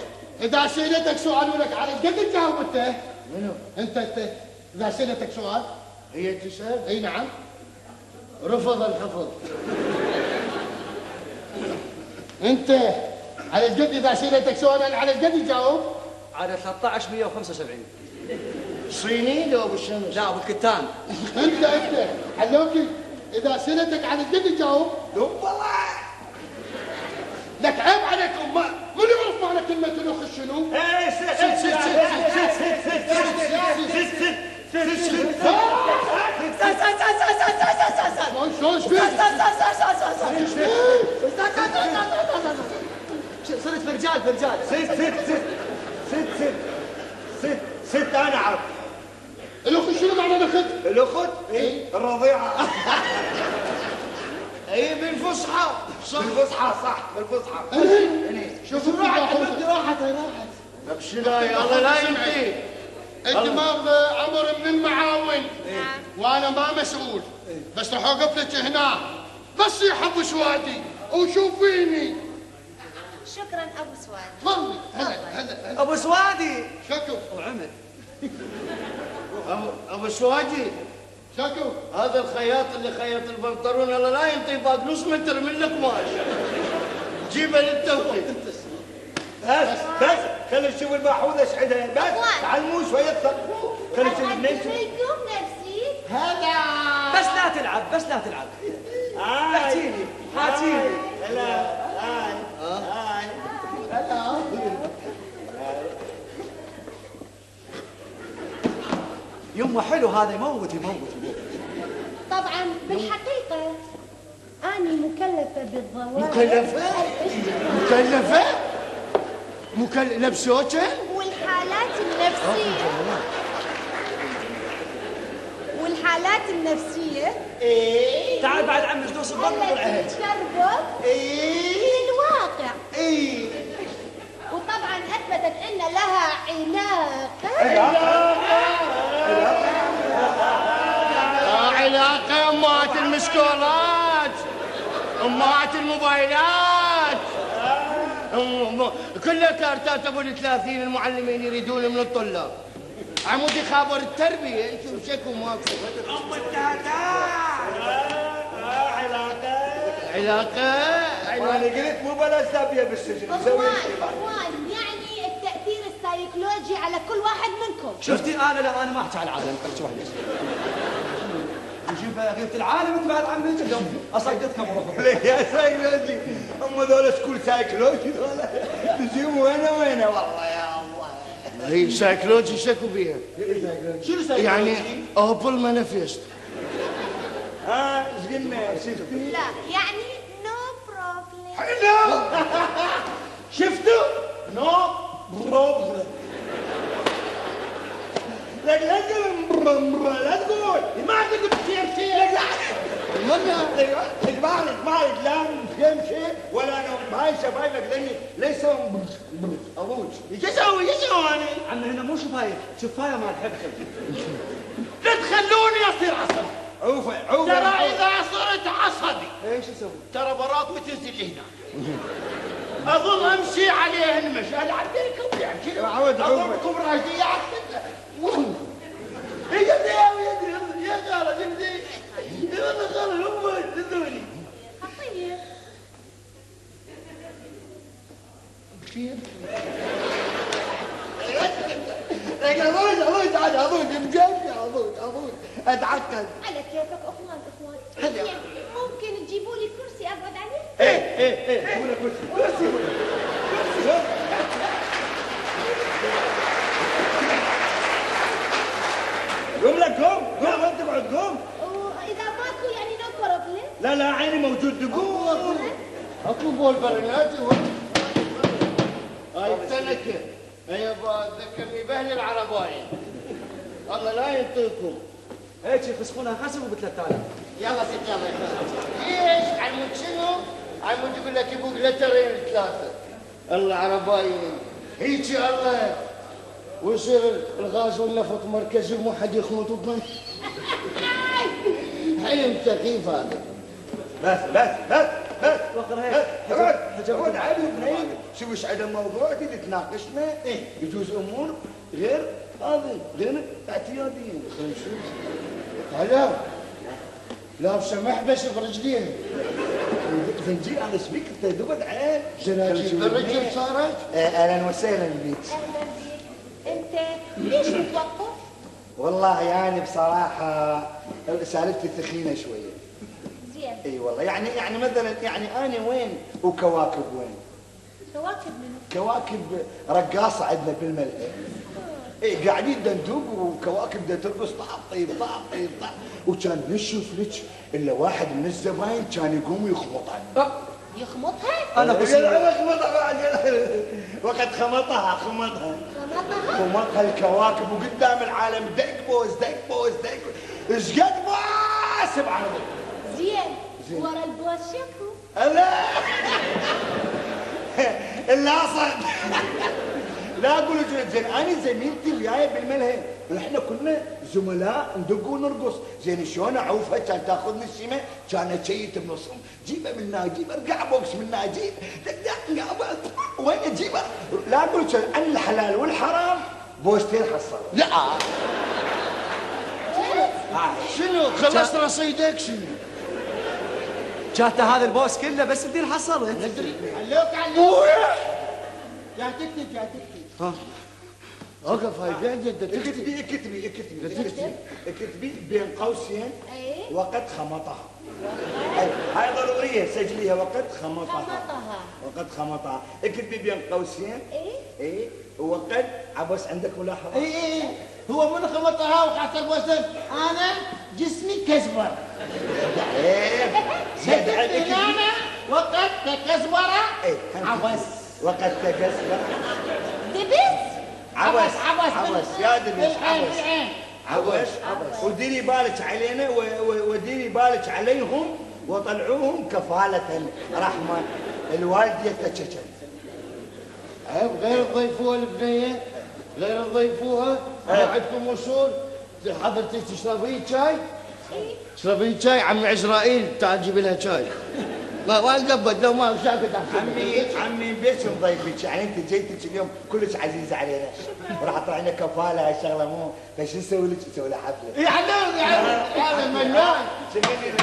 اذا سالتك سؤال ولك على قد تجاوب انت؟ منو؟ انت اذا سالتك سؤال هي تسال اي نعم رفض الحفظ انت على قد اذا سالتك سؤال على قد تجاوب؟ على 13175. صيني لو ابو الشمس لا ابو الكتان. انت حلوكي اذا سالتك على قد تجاوب؟ دب الله لك عيب عليكم ما من يعرف معنى كلمه الاخ شنو؟ ايه شلون ايش فيك؟ صرت فرجال ست انا اعرف الاخ شنو معنى الاخت؟ الاخت ايه الرضيعه اي بالفصحى صح بالفصحى صح بالفصحى شوفوا راحت ابشرها يا الله لا يمضي الدماغ عمر من المعاون وانا ما مسؤول بس راح اوقف لك هنا بس يا ابو سوادي وشوفيني. شكرا ابو سوادي. تفضلي هلا ابو سوادي شكو وعمر. ابو سواجي شكو هذا الخياط اللي خيط البنطلون الله لا ينطي باق نص متر من القماش جيبه للتوقيت بس خلي نشوف الباحوثه ايش عندها بس تعلموا شويه ثقفوا خلي نشوف أقدم لكم نفسي. هلا بس لا تلعب. احكيلي حاتيلي. هلا هاي هلا يمه حلو هذا يموت. طبعا بالحقيقة أنا مكلفة بالضوابط مكلفة لبسوتها والحالات النفسية تعال بعد عمي ايش توصل بالعهد. التي تربط بالواقع. وطبعا أثبتت أن لها علاقة أمهات المسكولات، أمهات الموبايلات، كلها كارتات أبو 30 المعلمين يريدون من الطلاب. عمودي خابر التربية انتم شكوا ماكو. ام التهتاء علاقة انا قلت مو بلا سابيه بالسجن نسوي اخوان يعني التأثير السيكولوجي على كل واحد منكم. شفتي انا ما احكي على العالم، احكي واحد نجيب غيرة العالم انت بعد عمي كلهم اصيدتكم روحكم. ليه يا سايكولوجي؟ هم ذولا سكول سايكولوجي ذولا تجيبوا وين والله يا الله. هي سايكولوجي شكوا بيها. شنو سايكولوجي؟ يعني اوبل مانيفيست. ايش قلنا شفتي؟ لا يعني نو بروبلم. حلو شفتوا؟ نو بروبلم. لا تقول لا تقول ما تقول شيء لا اسمعني لا فهم شيء ولا انا هاي شفايفك ليس اروج ايش اسوي انا؟ عمي هنا مو شفايف، شفايه مال حبكم. لا تخلوني اصير عصبي. عوفه ترى اذا صرت عصبي ايش اسوي؟ ترى براط وتنزل لي هنا. اظل امشي عليه المشي العب لكم يعني كذا. عود اضربكم راجلي يا خالد يمدي يا خالد هم يدوني خطير. كثير. اضوج مجني اضوج اتعقد. على كيفك اخوان. يعني ممكن تجيبوا لي كرسي اقعد عليه؟ ايه ولا كرسي قوم لك قوم وين تقعد قوم. واذا ماكو يعني نو بروبلم. لا عيني موجود قوم. اكو بول برناتي هاي التنكة هي ذكرني باهل العرباية. الله لا ينطيكم. هيك يفسخونها حسب ب 3000. يلا ست يلا ايش عمود شنو؟ عمود يقول لك يبوق لترين 3. الله عربايين هيجي الله ويصير الغاز والنفط مركزي ومو حد يخمط بمن. حلم سخيف هذا. بس وقر هيك اقعد عادي بنين. شوف ايش عندنا موضوع تيجي تناقشنا. يجوز امور غير هذه غير اعتياديين. خلينا نشوف. هلا لابسه محبس برجليها. زنجير انا سبيك انت دوبت عين. زناجير بالرجل صارت. اهلا وسهلا بيك. اهلا بيك. انت ليش متوقف؟ والله يعني بصراحه سالفتي ثخينه شويه. زين. اي والله يعني مثلا يعني انا وين وكواكب وين؟ كواكب منو؟ كواكب رقاصه عندنا بالملهى. اي قاعدين دندوق وكواكب دا ترقص طيب وكان نشوف لك الا واحد من الزباين كان يقوم يخمطها. يخمطها؟ انا بس خمطها بعد وقت خمطها الكواكب وقدام العالم دق بوز ايش قد باسب عربي. زين. ورا البوس شكو؟ لا اللاصق لا اقول زين انا زميلتي وياي بالملهى احنا كنا زملاء ندق ونرقص. زين شلون اعوفها كان تاخذني السمه كانت شيت بنصهم جيبها من هنا جيبها ارجع بوكس من هنا جيب وين اجيبها. لا اقول عن الحلال والحرام بوستين حصل. لا شنو خلصت رصيدك شنو؟ كانت هذا البوس كله بس بدي نحصل. ندري علوك يا تكتب وقف هاي بين جدة اكتبي بين قوسين ايه. وقد خمطها. هاي ضروريه سجليها وقد خمطها. اكتبي بين قوسين. ايه. وقد عبس عندك ملاحظه. هو من خبطها وحسب وزن انا جسمي كزبر. زاد عليك انا وقت كزبره عبس. وقد تكسر دبس عبس عبس يا دبس عبس بالعين. عبس وديري بالك علينا وديري بالك عليهم وطلعوهم كفالة رحمة. الوالد يتشكل عيب غير تضيفوها البنيه، غير تضيفوها. ما عندكم وصول حضرتك تشربين شاي؟ تشربين شاي عمي عزرائيل تعال جيب لها شاي. ما قبض لو ما شاكت عمي بيش مضيفك يعني انت جيتك اليوم كلش عزيزه علينا وراح طلعنا كفاله هالشغله مو فشو نسوي لك؟ نسوي لها حفله. يعلم هذا مليان. شغلينا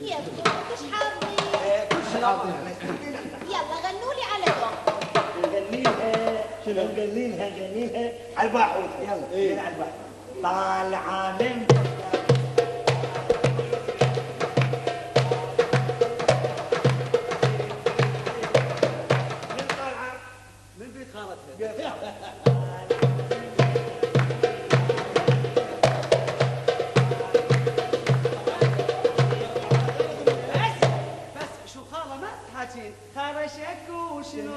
يا ايش حاضرين؟ يلا غنوا لي على ذوق. نغنيها شنو نغنيها على البحر. يلا على البحر. طالعه من بس شو خاله ما تحاكين خاله شكو شنو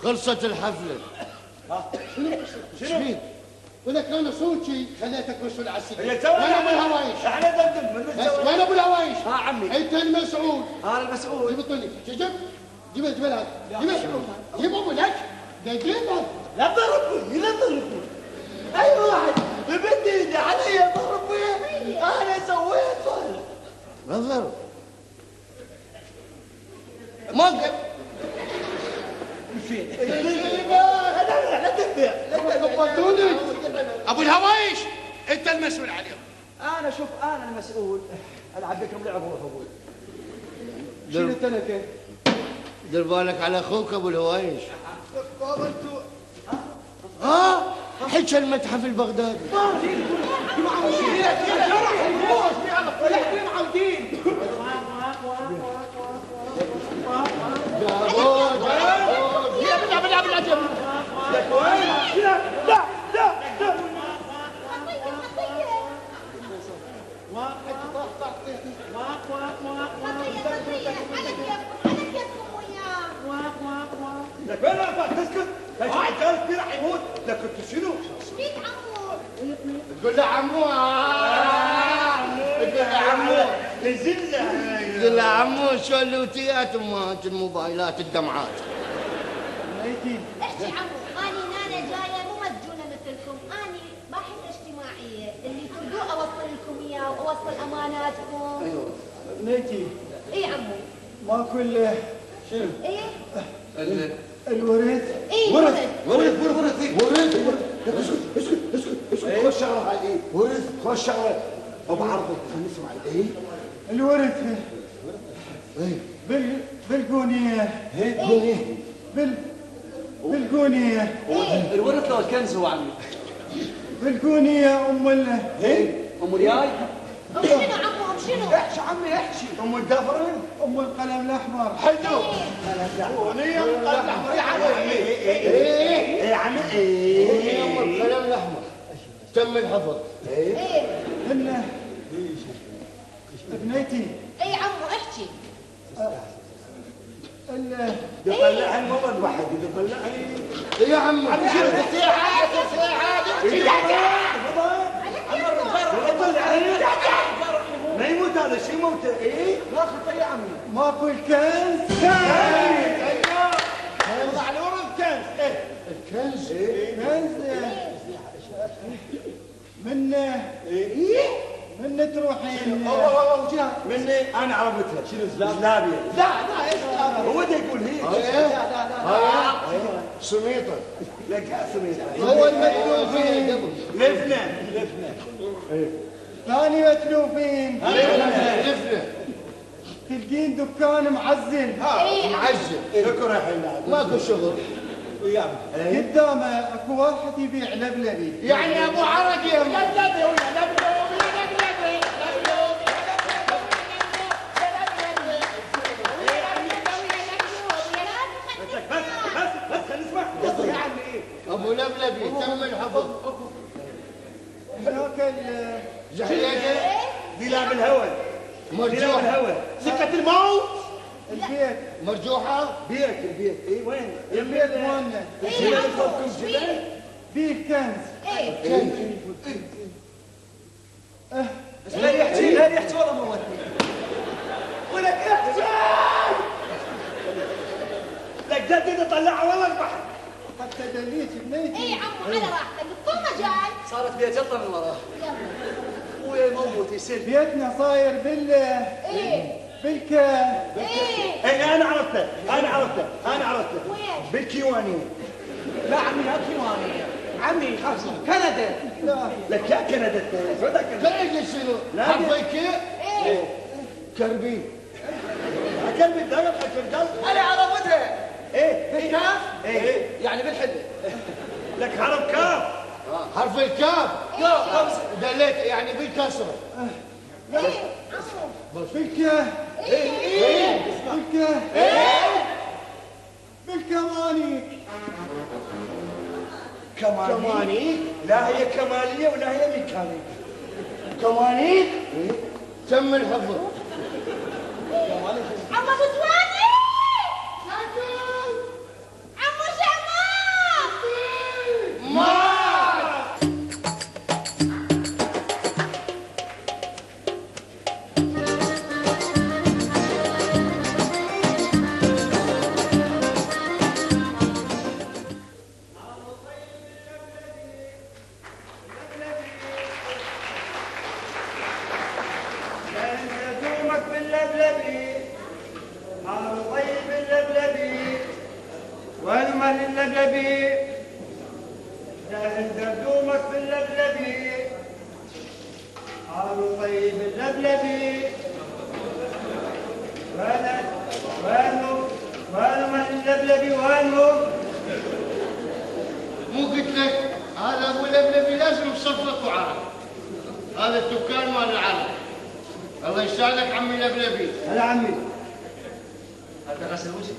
خلصت الحفله. شنو؟ ولك لو نسوي شيء خليتك مسؤول على السجن. هي سوى وانا ابو الهوايش. احنا دمدم من بس وانا ابو الهوايش. عمي انت المسؤول. انا المسؤول. جيب الطني جيب جيب هذا جيب ابو لك جيبها. لا تضربوني لا تضربوني. اي واحد بمد ايدي علي ضربني انا سويت. نظر موقف لا تنبيع قبضتوني. ابو الهوايش انت المسؤول عليهم. انا شوف انا المسؤول. العب بكم لعب روح ابوي. شنو التنكه؟ دير بالك على اخوك ابو الهوايش. حكى المتحف البغدادي. لك وين رافع تسكت؟ الرجال كبير راح يموت. لك انت شنو؟ شبيك عمو؟ تقول له عمو تقول له عمو الزلزة تقول له عمو شو اللوتيات امهات الموبايلات الدمعات. احكي عمو، اني نانا جايه مو مسجونه مثلكم، اني باحثه اجتماعيه، اللي تريدوه اوصل لكم اياه واوصل اماناتكم. ايوه بنيتي اي عمو. ماكو الا شنو؟ ايه الورث. ايه ورث خش شغله هاي ورث خش شغله ابو عرض خلينا نسمع ايه الورث بالقونيه بالقونيه الورث لو الكنز هو عمي. بالقونيه ام ام الياي. ام شنو عمو؟ ام شنو؟ احكي عمي احكي. ام الدفر ام القلم الاحمر. حلو قونيه ام القلم الاحمر يا عمي. ايه يا عمي ايه ام القلم الاحمر تم الحفظ. ايه انه بنيتي اي عمو احكي. يطلعها المولد واحد يطلعها يا عم ما يموت هذا الشيء موته. ايه لا خطر يا عمي. ماكو الكنز. ايوه يطلع على ورا الكنز. الكنز كنز من من تروحين؟ والله وجهها مني انا عرفتها. شنو زلابيه؟ لا لا ايش هذا؟ هو ده يقول هي. لا سميطة. لك سميتها. هو المتلوفين. لفنا. ثاني متلوفين. لفنا تلقين دكان معزل. معزل شكرا الحين. ماكو شغل وياك. قدامه اكو واحد يبيع لبلبي. يعني ابو عرق يا بس خلينا نسمع. يعني ايه؟ ابو لبلبي تم الحفظ هناك زحليقه دلاب الهوى. دلاب مرجوحه الهوى. سكة الموت. البيت. مرجوحه البيت اي وين؟ البيت مالنا. جبل فوقكم جبل. فيه كنز. بس لا يحكي لا يحكي والله موتني. ولك احكي. لك جدي طلعها والله البحر. حتى دليت بنيتي. ايه عمو على راحتك الطومه جاي. صارت بيت جلطه من وراه. يلا. ابويا موت يسل. بيتنا صاير ايه بالكا. ايه اي انا عرفته. وين؟ بالكيوانيه. لا عمي لا كيواني عمي خمسة كندا. لا لك يا كندا سعودك. كلمه شنو؟ لا. حرف الكي ايه كربي اكل بالدرب اكل بالدرب. انا عرفتها. ايه بالكاف ايه يعني بالحله. لك حرف كاف. حرف الكاف خمسه. دليت يعني بالكسره ايه عمو بالكا. ايه بالكا. بالكمانيك. كمانيك. لا هي كماليه ولا هي ميكانيك. كمانيك تم الحفظ عمو بسواني عمو شمال دومك باللبلبي. حار طيب اللبلبي. والمال اللبلبي. جاهز دومك باللبلبي. حار طيب اللبلبي. والمال اللبلبي وينه؟ مو قلت لك هذا ابو لبلبي لازم بصفلك وعرق هذا الدكان مال العرق الله يسعدك عمي لبلبي هلا عمي. هذا غسل وجهي.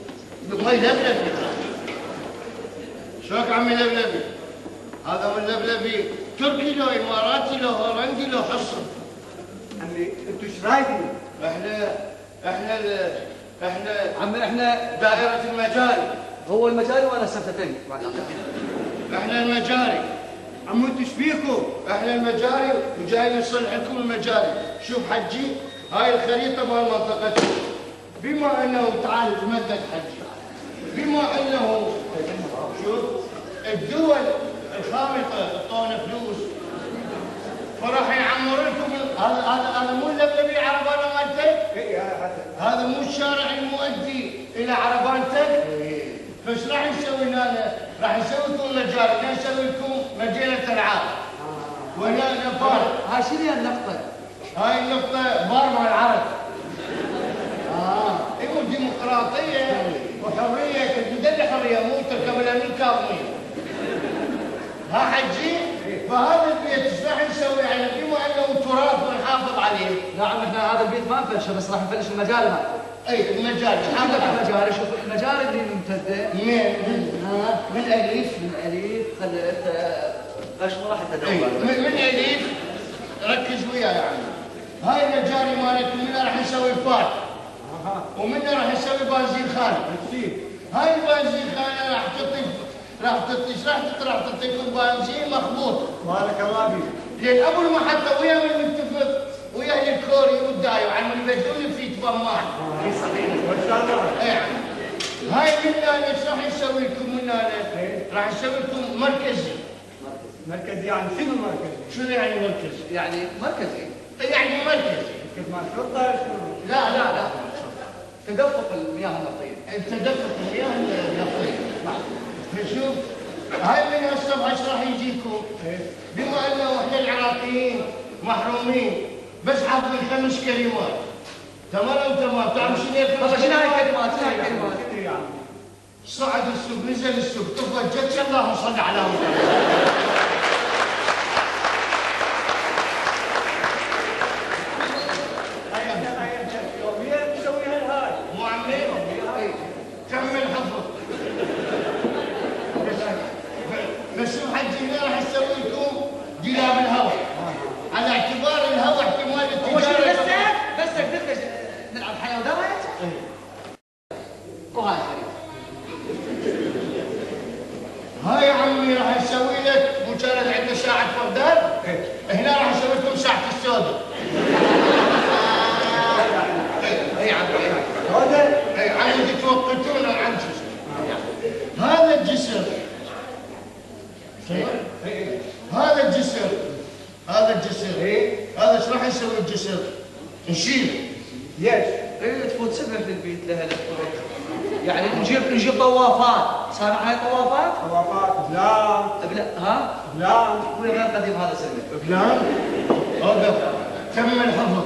مي لبلبي شلونك عمي لبلبي هذا هو اللبلبي تركي لو اماراتي لو هولندي لو حصن عمي انتوا ايش رايكم؟ احنا عمي احنا دائرة المجاري هو المجاري وانا السفتين. احنا المجاري عمو انتوا ايش فيكم؟ احنا المجاري وجايين نصلح لكم المجاري شوف حجي هاي الخريطة مال منطقتكم بما انه تعال تمدد حجي بما انه شوف الدول الخامطة اعطونا فلوس فراح يعمروا لكم هذا مو اللبلبي عربانة مالتك؟ ايه يا حسن. هذا مو الشارع المؤدي الى عربانتك؟ فايش راح نسوي هنا؟ راح نسوي لكم مجال، نسوي لكم مدينة العاب. وهنا بار. هاي شنو النقطه؟ هاي النقطة بار مال العرب. ايوه ديمقراطية وحرية كنت حرية مو تركب الامين كاظمين. ها حجي؟ فهذا البيت ايش راح نسوي يعني بما انه تراث ونحافظ عليه. لا عم احنا هذا البيت ما نفلشه بس راح نفلش المجال هذا. اي المجال عندك المجاري شوف المجاري اللي ممتده من الف من الف خلت غش ما راح تدور. من الف ركز وياي يا عمي. هاي المجاري مالتكم منها راح نسوي فات ومنها راح نسوي بنزين خالي. هاي البنزين خالي راح تعطيكم بنزين مخبوط. بارك الله فيك. لان ابو المحطه ويا من متفق ويا الكوري والدايو عن من يبدلون في تبمان. ما شاء الله. ايه هاي من هنا ايش راح نسوي لكم من هنا؟ راح نسوي لكم مركزي. مركز يعني شنو المركز؟ شنو يعني مركزي؟ يعني مركزي يعني مركز. لا لا لا، تدفق المياه النفطيه. تدفق المياه النفطيه. فشوف هاي من هسه ايش راح يجيكم؟ بما انه احنا العراقيين محرومين بس حافظين 5 كلمات. تمام تمام، تعرف شنو هي والله شنو هاي الكلمات؟ صعد السوق نزل السوق طفى جت اللهم صل على محمد. مو عمي؟ كمل حفظ. بس شوف حجي هنا راح اسوي لكم ديلاب الهواء على اعتبار الهواء احتمال هو شنو التجاره. بس قلت نلعب حياه ودرج؟ وهاي هاي يا عمي راح اسوي لك مو كانت عندنا ساعة فردان؟ هنا راح اسوي لكم ساعة السوداء. اي عمي هذا اي عمي توقتونا عن شو هذا الجسر. هذا الجسر هذا ايش راح نسوي الجسر؟ نشيله. ليش؟ ايه تفوت سبع في البيت لها يعني نجيب طوافات. صار هاي طوافات بلا ها؟ وين غير قديم هذا سنه؟ فلان اوقف كمل حفظ.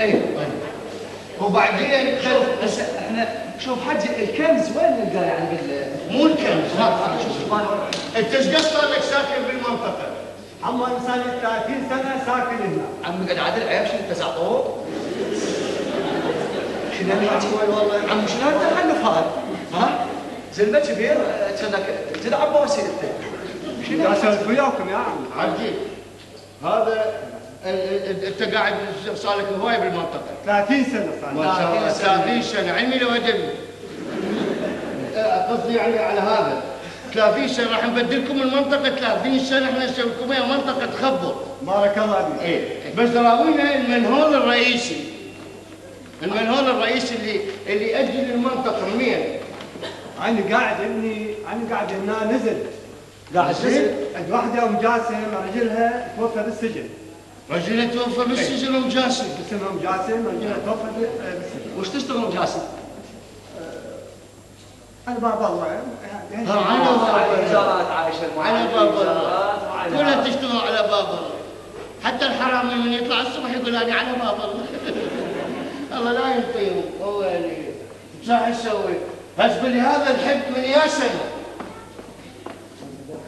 اي وبعدين بس احنا شوف حجي الكنز وين نلقاه يعني مو الكنز ها. انت ايش قد صار لك ساكن بالمنطقه؟ عمو انا صار لي 30 سنه ساكن هنا. عمي قاعد عادل عيب شنو انت زعطوط؟ شنو والله عمي شنو هالتخلف هذا؟ ها؟ زلمه كبير كانك تلعب بوسي انت. شنو اسولف وياكم يا عمي؟ عجيب هذا انت قاعد صار لك هوايه بالمنطقه 30 سنه صار لي. ما شاء الله 30 سنه علمي لو ادبي. قصدي يعني على هذا 30 سنه راح نبدلكم المنطقه 30 سنه احنا نسوي لكم اياها منطقه تخبط. بارك الله فيك. ايه بس راوينا المنهول الرئيسي. المنهول الرئيسي اللي يؤدي للمنطقه منين؟ انا قاعد هنا نزل. قاعد نزل عند واحده ام جاسم رجلها توفى بالسجن. رجلها توفى بالسجن ام جاسم. اسمها ام جاسم رجلها توفى بالسجن. وش تشتغل ام جاسم؟ انا باب الله. ايجارات عايشه على باب الله. كلها تشتغل على باب الله. حتى الحرامي من يطلع الصبح يقول انا على باب الله. الله لا ينطيهم. هو يعني ايش راح نسوي؟ بس هذا الحب من يا سنه.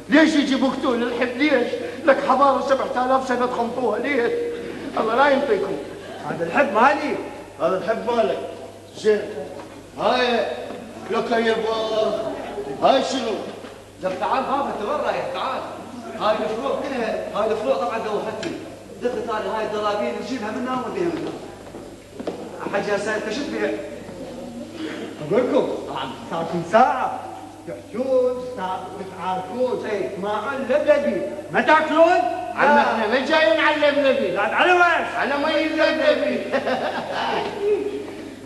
ليش يجيبوا قتول الحب ليش؟ لك حضاره 7000 سنه تخنطوها ليش؟ الله لا ينطيكم. هذا الحب مالي. هذا الحب مالك. زين. هاي لك يا بابا. هاي شنو؟ لك تعال بابا انت وين رايح؟ تعال. هاي الفروع كلها هاي الفروع طبعا دوختني. دقت هاي الدرابين نجيبها منها ونوديها منها. حجي هسه انت شو تبيع؟ اقول لكم صار لكم ساعه تحجون وتعاركون ما علم ما تاكلون؟ عم احنا ما جايين نعلم نبي. لا على ويش؟ انا ما يلزم نبي.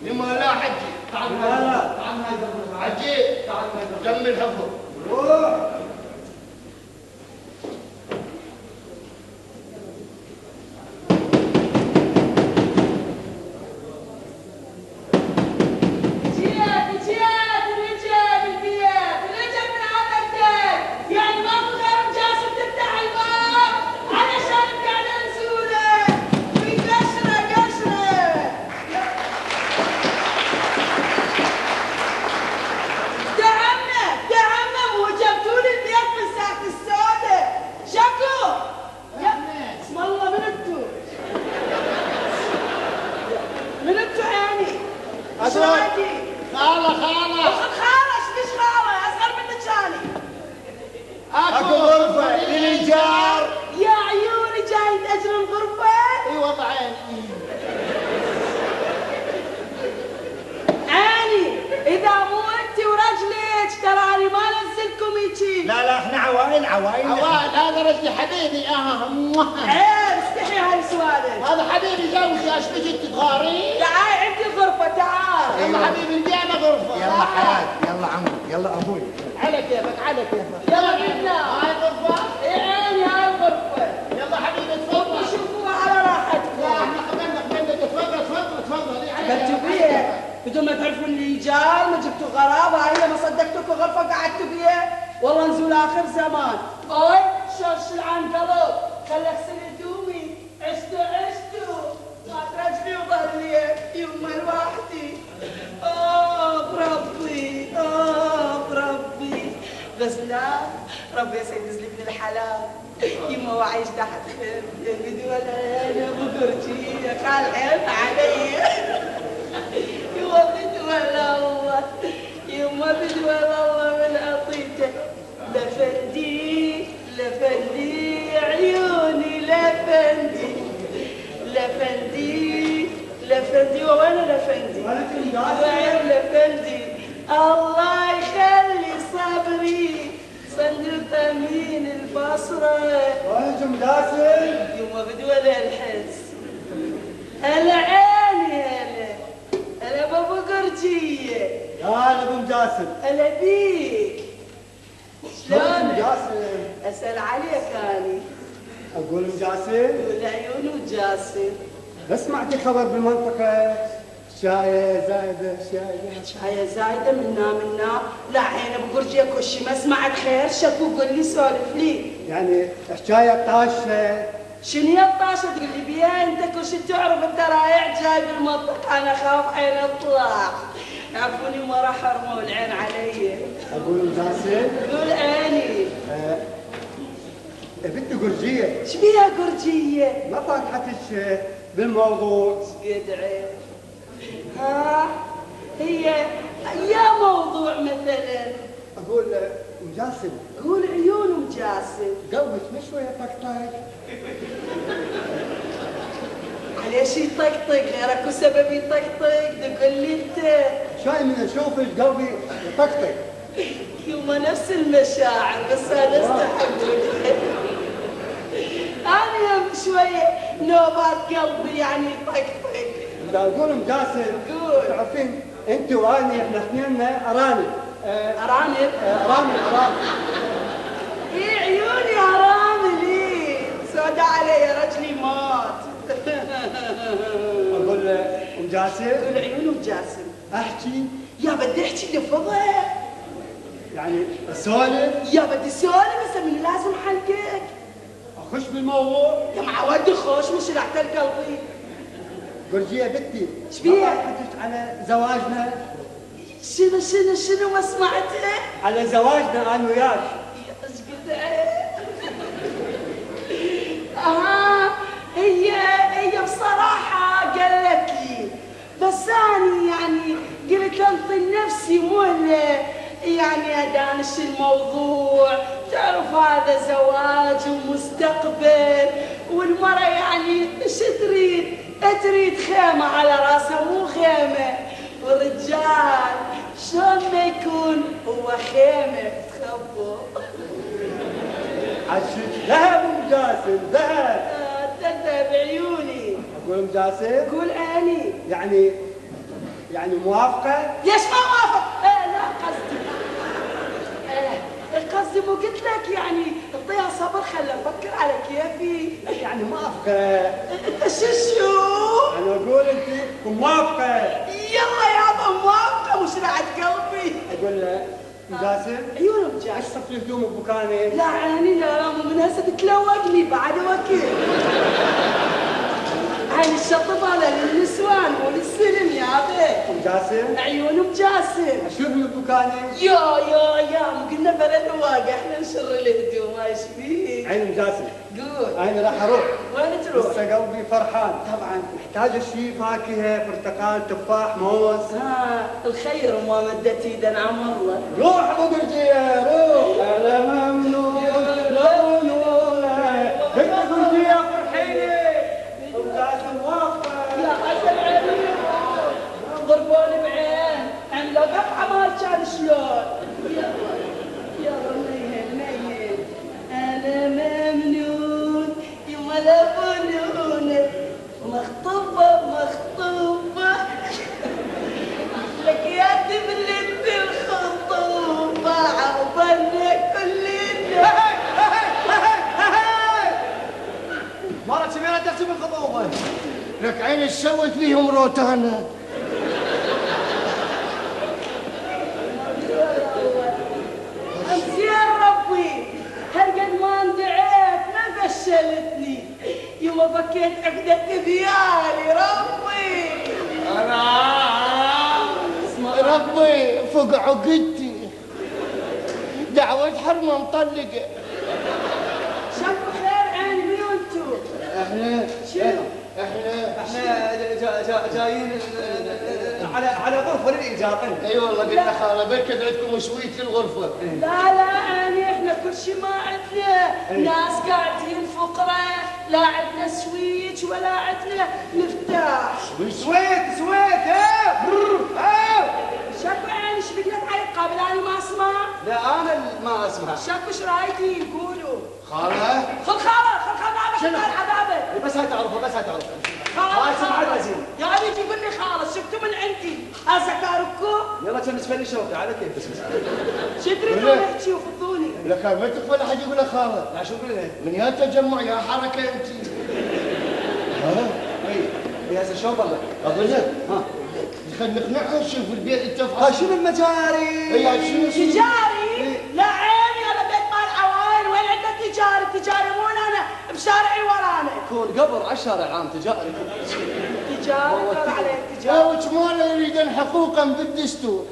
لما لا حجي. تعال حجي كمل حفظ. روح. اكو غرفه للايجار. يا عيوني جاي تاجر الغرفه؟ اي والله عيني. عيني اذا مو انت ورجلك تراني ما ننزلكم هيجي. لا احنا عوائل هذا رجلي حبيبي. عيب استحي هالسوالف. هذا حبيبي زوجي. ايش بجي تتغاري؟ تعال عندي الغرفه تعال. يلا حبيبي رجعنا غرفه. يلا حياتي يلا عمو يلا ابوي. على كيفك على كيفك. يلا بينا. هاي غرفه. ايه عيني هاي الغرفه. يلا حبيبي تفضل. شوف لاخر زمان. اوي شوش العنقلب خل اغسل هدومي. عشتو ما رجلي وظهري يما لوحدي. بربي بس لا ربي يسعد لي الحلال. يما وعايش تحت بدي ولا انا بقرتي قال عين علي. يما بدي ولا الله يما بدي ولا الله من عطيته. لفندي عيوني لفندي وين لفندي؟ وين لفندي؟ الله يخلي صبري صندوق امين البصره. وين جاسم؟ يما بدي ولا الحس. هلا عيني هلا بابا قرجيه. يا هلا ابو مجاسم. هلا بيك. شلون؟ مجاسم. اسال عليك اني. اقول مجاسم. والعيون وجاسم. بس سمعتي خبر بالمنطقة شاية زايدة شاية زايدة منا لا عين ابو قرجيه كشي ما سمعت خير. شكو قول لي سولف لي. يعني حكاية طاشة. شنو هي الطاشة تقول لي بيها انت كل شي تعرف انت رايح جاي بالمنطقة. انا خاف عين اطلع عفوني ما راح ارموا العين علي. اقول مجاسم. قول عيني. بنت قرجية. ايش بيها قرجية؟ ما فاتحتش بالموضوع. يدعي ها هي يا موضوع مثلا. اقول مجاسم. قول عيون مجاسم. قلبك مش شوية طقطق. ليش يطقطق غيرك وسبب يطقطق؟ تقول لي انت. شاي من اشوفك قلبي يطقطق. يما نفس المشاعر بس انا استحمل. انا يم شويه نوبات قلبي يعني يطقطق. بدي اقول مجاسم. قول. تعرفين انت واني احنا اثنيننا ارانب. ارانب؟ ارامل. ايه عيوني ارامل. ايه سودا علي رجلي مات. اقول مجاسم. قول عيون مجاسم. احكي. يا بدي احكي لفظها. يعني اسولف. يا بدي سولف بس من لازم حلقك. اخش بالموضوع. يا معودي خوش مش رحت قلبي. قرجية بنتي. ايش بيها؟ حكيت على زواجنا. شنو ما سمعتها؟ على زواجنا انا وياك. ايش قلت؟ هي بصراحة قالت لي بس أنا يعني قلت أنطي نفسي مهلة يعني أدانش الموضوع. تعرف هذا زواج ومستقبل والمرة يعني ايش تريد خيمة على راسها مو خيمة. والرجال شلون ما يكون هو خيمة تخبو. عشت ذهب مجاسم ذهب. تذهب بعيوني. اقول مجاسم. قول اني. يعني موافقة؟ ليش ما موافق؟ لا قصدي مو قلت لك يعني اعطيها صبر خليها تفكر على كيفي. يعني موافقة. شو؟ انا اقول انت موافقة. يلا يابا موافقة مش رعد قلبي. اقول له مجاسم. عيونه مجاسم. اشطف لي هدومك بكاني. لا عيني لا من هسه تتلوقني بعد وقت. عين الشطف هذا للنسوان مو للسلم يابا. مجاسم. عيونه مجاسم. اشوفني بكاني. يا مو قلنا بلد واقع احنا نشر الهدوم ايش فيك؟ عين مجاسم. قول. انا راح اروح. وين تروح؟ لسه قلبي فرحان. طبعا محتاج شيء فاكهه برتقال تفاح موز. الخير وما مدت ايد نعم الله. روح ابو قرجيه روح. انا ممنون لونونا بنت قرجيه فرحيني. مجاسم واقفه. يا حسن علي ضربوني بعين عملوا قطعه ما كان شلون. يلا نين انا ممنون يما لا بنون مخطوبه لك يا دبلت الخطوبه عقبالنا كلنا. مرة كبيرة تحسب الخطوبة. لك عيني سوت فيهم روتانا. امسي يا ربي فشلتني يوم فكيت عقدة ديالي ربي. ربي فوق عقدتي دعوة حرمة مطلقة. شكو خير عيني منو انتو؟ احنا شنو؟ احنا جايين على غرفه للايجار. اي والله قلنا خاله بركد عندكم سويت الغرفه. لا لا عيني احنا كل شيء ما عندنا، ناس قاعدين فقراء، لا عندنا سويتش ولا عندنا مفتاح. سويت ها شكو عيني ايش بقيت عليك قابل انا ما اسمع؟ لا انا اللي ما اسمع. شكو ايش رايدين قولوا؟ خاله خل خابر بابك طال عذابك. بس هاي تعرفها هاي سمعت عزيز. يا ريت يقول لي خالص شفتوا من عندي ازكاركم. يلا كان نسفل الشوكه على كيف بس شو تريدون نحكي وفضوني؟ لك ما تقبل احد يقول لك خاله. لا شو قلنا؟ من يا تجمع يا حركه انت. اي هسه شلون ضلك؟ اقول لك ها خلينا نقنعها نشوف البيت انت ها شنو المجاري؟ اي شنو تجاري؟ لا عيني انا بيت مال عواين. وين عندك تجاري مو انا بشارعي ورانا. يكون قبر على الشارع العام تجاري. ترى عليه تجاري. وش ماله يريدون حقوقا بالدستور.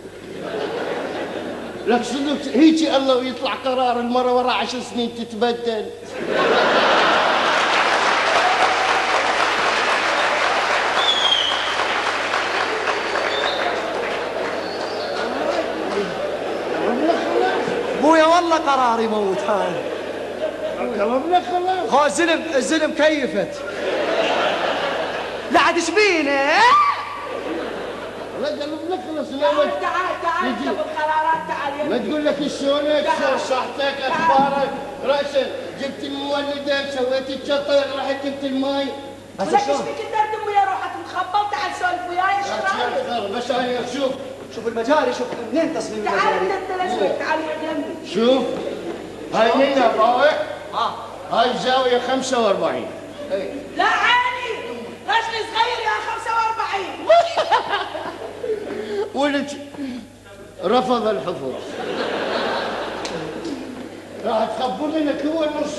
لك صدق هيجي الله ويطلع قرار المرة ورا 10 سنين تتبدل. ابويا والله قراري موت هاي. قربنا خلاص. هو الزلم كيفت. لا عاد ايش بينه؟ لا قلبنا خلاص. تعال انت بالقرارات تعال. ما تقول لك شلونك صحتك اخبارك راسا جبت المولده سويت الشطر رحت جبت الماي. لك ايش فيك تدردم ويا روحك مخبل. تعال سولف وياي ايش رايك؟ بس انا شوف المجاري شوف منين تصميم تعال المجاري. انت الاسود تعال يمي. شوف هاي هنا باوع. هاي الزاويه 45. لا عيني رجل صغير يا 45. ولد رفض الحفظ. راح تخبر لنا هو النص.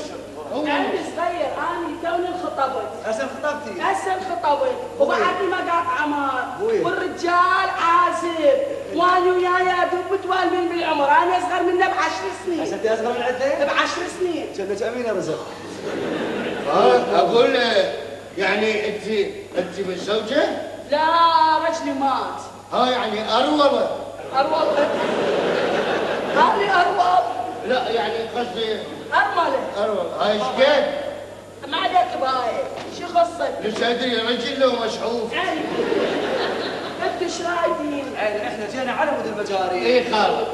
عيني صغير اني توني انخطبت. هسه خطبتي. هسه انخطبت وبعدني ما قاطع عمار وين؟ والرجال عازب واني وياي دوب متوالمين بالعمر. انا اصغر منه ب10 سنين. هسه انت اصغر من عندنا؟ ب10 سنين. كأنك امين يا رزق. اقول يعني انت متزوجه؟ لا رجلي مات. ها يعني اروله. اروض هذه اروض. لا يعني قصدي ارمله. اروله. هاي ايش قد؟ ما عليك بهاي شو خصك؟ ليش ادري رجل لو مشحوف. عيني انتوا ايش رايدين؟ احنا جينا على مود المجاري. اي خالد.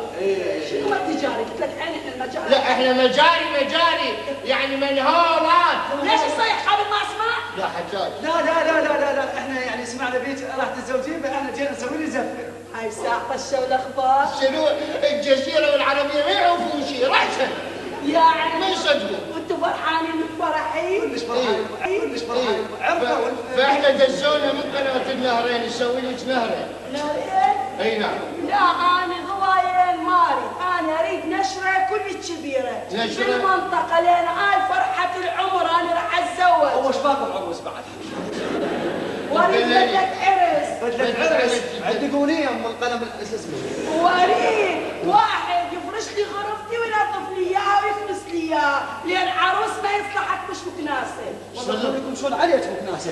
شنو ما تجاري؟ قلت لك عيني احنا المجاري. لا احنا مجاري يعني منهارات. ليش تصيح قبل ما اسمع؟ لا حجاج. لا احنا يعني سمعنا بيك راح تتزوجين احنا جينا نسوي لي زفه. هاي ساعة طشة والاخبار. شنو الجزيره والعربيه ما يعرفون شيء راسا يا عيني ما يصدقوا. وانتوا فرحانين فرحين؟ كلش فرحانين عرفوا. فاحنا دزونا من قناه النهرين نسوي لك نهرين. نهرين؟ اي نعم. لا انا ضواين ماري. انا اريد نشره كلش كبيره نشرة؟ بالمنطقه لان هاي فرحه العمر. انا راح اتزوج. هو ايش باكم عروس بعد؟ واريد بدله عرس. بدلة عرس. عندي قونيه ام القلم شو اسمه. واريد واحد يفرش لي غرفتي وينظف لي اياها ويكنس لي اياها لان عروس ما يصلحك مش متناسب. والله لكم شلون عليك مكناسه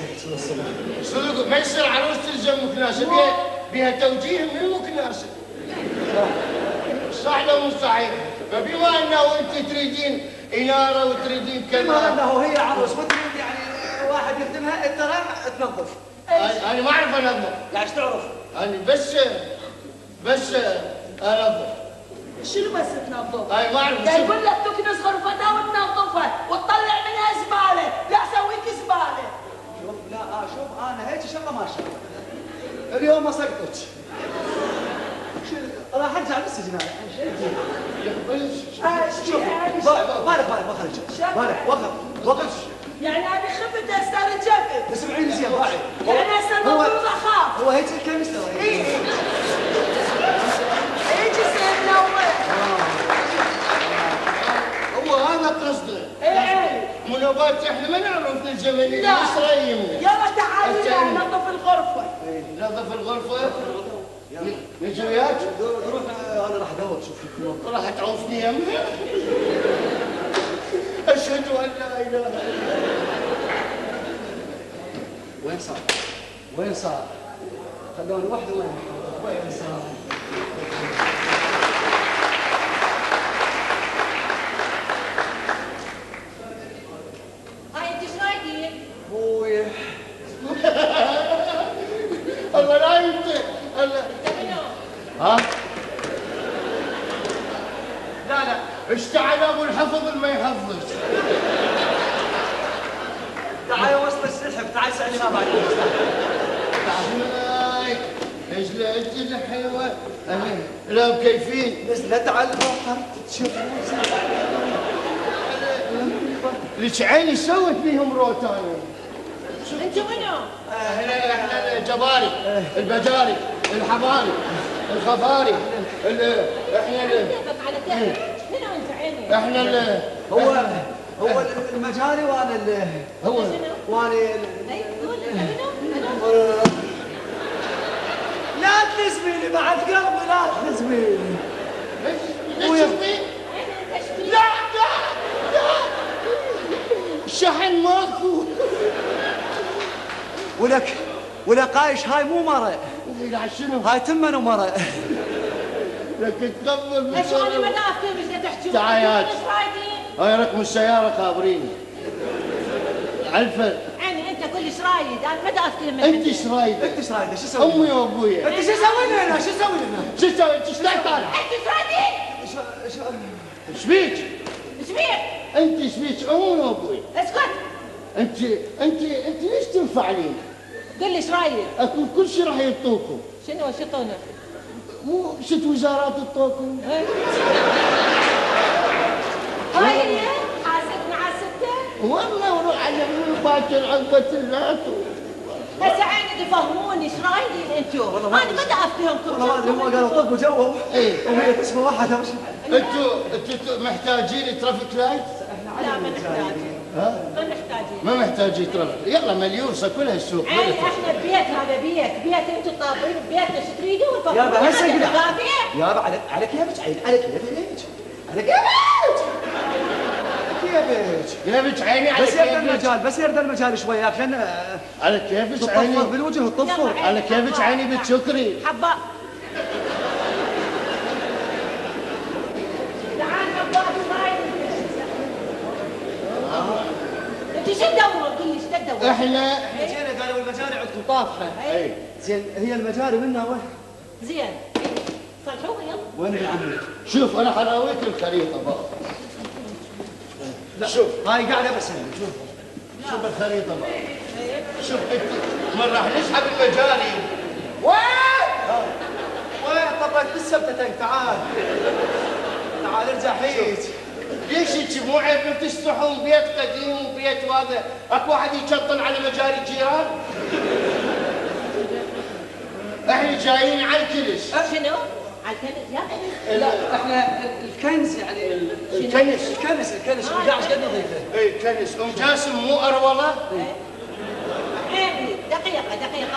صدق ما يصير عروس تلزم مكناسه بها توجيه من مكناسه. صح لو مش صحيح؟ فبما انه انت تريدين اناره وتريدين بما كذا. انه هي عروس وتريد يعني واحد يخدمها انت راح تنظف. انا ما اعرف انظف. لا ايش تعرف؟ انا بس انظف. شنو بس تنظف؟ هاي ما اعرف. يقول لك تكنس غرفتها وتنظفها وتطلع منها زباله. لا اسويك زباله. شوف لا شوف انا هيك شغله ما شاء الله. اليوم ما صقتك. راح ارجع بالسجن بارك بخرج وقف. يعني انا خفت استار الجفت. اسمعيني زين باعي. يعني هسه المفروض اخاف. هو هيك الكلام يستوي. يجي سيد نور. هو هذا قصده. ايه من نوبات احنا ما نعرف نزمن لا. نسريم. يلا تعالوا أستنى. ننظف الغرفة. نظف الغرفة. نجي وياك؟ روح انا راح ادور شوف شوف راح تعوفني يمها. اشهد ان لا اله الا الله. وين صار؟ وين صار؟ خلوني وحده وين صار؟ هاي انت ايش رايدين؟ ابويا الله لا يمكن. الله. انت منو؟ ها؟ لا اشتعل ابو الحفظ اللي ما يحفظ. تعال وسط السلحف تعال سألني ما بعد هاي ايش انت الحلوه. لا مكيفين. نزلت على البحر تشوف ليش عيني سوت بيهم روتانا. انتوا منو؟ احنا الجباري البجاري الحماري الخفاري احنا كيفك على كيفك؟ منو انت عيني؟ احنا هو المجاري وانا هو وانا اي قول انت منو؟ لا تلزميني بعد قلبي لا تلزميني شوفي. عيني انت ايش لا لا الشحن ماكو. ولك قايش هاي مو مرة لا شنو هاي تمن ومرة لك تقبل ايش انا ما افهم ايش تحكون؟ تعال يا ايش رايدين؟ هاي رقم السيارة خابريني. علفة عيني انت كل ايش رايد؟ انا ما افهم انت ايش رايدة؟ انت ايش رايك شو اسوي؟ امي وابويا انت شو اسوي لنا هنا؟ شو اسوي لنا؟ شو تسوي؟ انت ايش طالع؟ انت ايش رايدين؟ ايش بيك؟ ايش بيك؟ انت ايش بيك امي وابويا؟ اسكت انت ليش تنفعلين؟ قل لي ايش رايد؟ اكو كل شيء راح يعطوكم. شنو شطونه؟ مو ست وزارات تعطوكم. هاي هي حاسبنا على السته؟ والله وروح علموني باكر عقبة الناس. هسه عيني تفهموني ايش رايدين انتوا؟ انا ما افهمكم. والله ما ادري هم قالوا طب وجوه ايه وهي تسمى واحدة وش انتوا محتاجين ترافيك لايت؟ لا ما نحتاجين ها؟ ما نحتاجين ما محتاجين ترافيك. يلا مليوسة كلها السوق. عيني احنا ببيت هذا بيت انتوا طابين ببيتنا ايش تريدون؟ يابا هسه قلت كافيه؟ يابا على كيفك عين على كيفك على كيفك كيفك عيني على بس يرد كيفك. المجال بس يرد المجال شوي عشان على كيفك عيني. تطفر بالوجه وتطفر يلا على كيفك عيني بنت شكري. حبا تعال حبا ايش رايدين؟ انت شو تدوروا؟ قل لي ايش تدوروا؟ احنا جينا قالوا المجاري عندكم طافحه اي زين هي المجاري منها وين؟ زين صلحوها يلا وين ابن عمي؟ شوف انا حراويك الخريطة بقى. لا شوف هاي قاعده بس شوف شوف الخريطة بقى. شوف انت من راح نسحب المجاري. وين طبت بالسبتتين تعال تعال ارجع هيك ليش انت مو عيب تستحون بيت قديم وبيت وهذا اكو واحد يشطن على مجاري الجيران؟ احنا جايين على الكلش. شنو؟ على الكنز يا لا احنا الكنز يعني الكنس. الكنس 11 قد نضيفه اي كنس. ام جاسم مو اروله؟ عيني دقيقة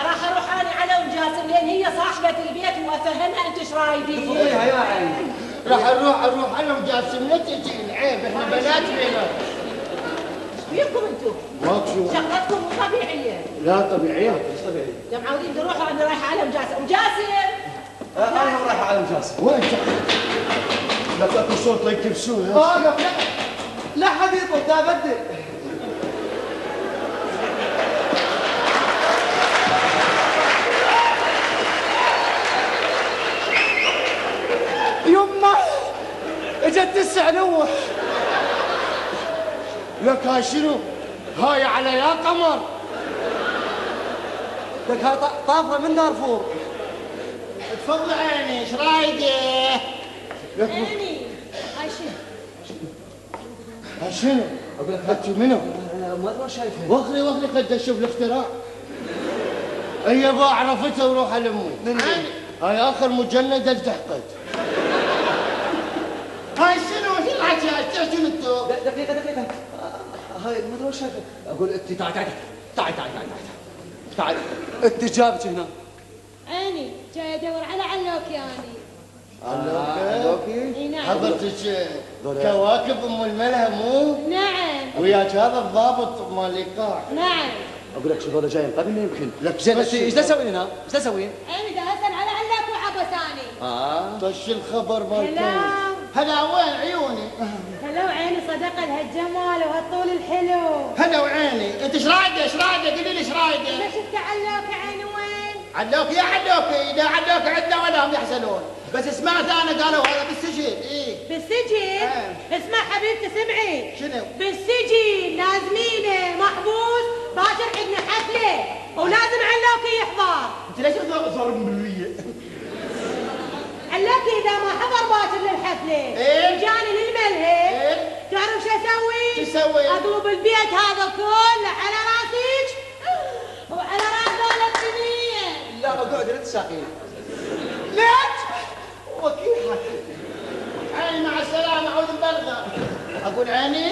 راح اروح انا على ام جاسم لان هي صاحبة البيت وافهمها انتوا ايش رايدين. فضيها يا عيني راح اروح انا ام جاسم لا تجي عيب احنا بنات بينا. ايش فيكم انتوا؟ ماكو شغلتكم مو طبيعية. لا طبيعية. ايش طبيعي؟ يا معودين تروحوا انا رايحة على ام جاسم. ام جاسم انا رايح على مجاسم وين لك اكو صوت لا يكبسون. اوقف لا حد يطلب لا بدل يمه اجت السعنوه. لك هاي شنو؟ هاي على يا قمر. لك هاي طافره من دارفور. تفضل عيني ايش رايده؟ عيني هاي شنو؟ هاي شنو؟ اقول لك انت منو؟ انا ما ادري شايفها وخلي قد اشوف الاختراع. هي با عرفتها وروح لامي. هاي اخر مجلد التحقت. هاي شنو؟ شو الحكي؟ شنو انتو؟ دقيقه هاي ما ادري وش شايفه. اقول انت تعالي انت جابك هنا. عيني جاي ادور على علوكي اني. علوكي؟ اي نعم. حضرتك كواكب ام الملهى مو؟ نعم. وياك هذا الضابط مال الايقاع. نعم. اقول لك شو ذولا جايين قبلني يمكن. لك زين انت ايش تسوين هنا؟ ايش تسوين؟ عيني دا اسال على علوكي وعبس اني. طش الخبر مالك. هلا وين عيوني؟ هلا وعيني صدق هالجمال وهالطول الحلو. هلا وعيني، انت ايش رايده؟ قولي لي ايش رايده؟ ما شفت علوكي عيني وين؟ علوكي يا علوكي، اذا علوكي عندنا ولا هم يحزنون، بس سمعت انا قالوا هذا بالسجن. ايه بالسجن؟ اسمع حبيبتي سمعي. شنو؟ بالسجن لازمينه محبوس باكر عندنا حفله ولازم علوكي يحضر. انت ليش ضرب بالمية؟ علوكي اذا ما حضر باكر للحفله جاني للملهى تعرف شو اسوي؟ شو تسوي؟ اضرب البيت هذا كله على راسك وعلى راس ذولا الدنيا. لا اقعد لا تساقين. ليش؟ وكيل عيني مع السلامة عود مبلغة. أقول عيني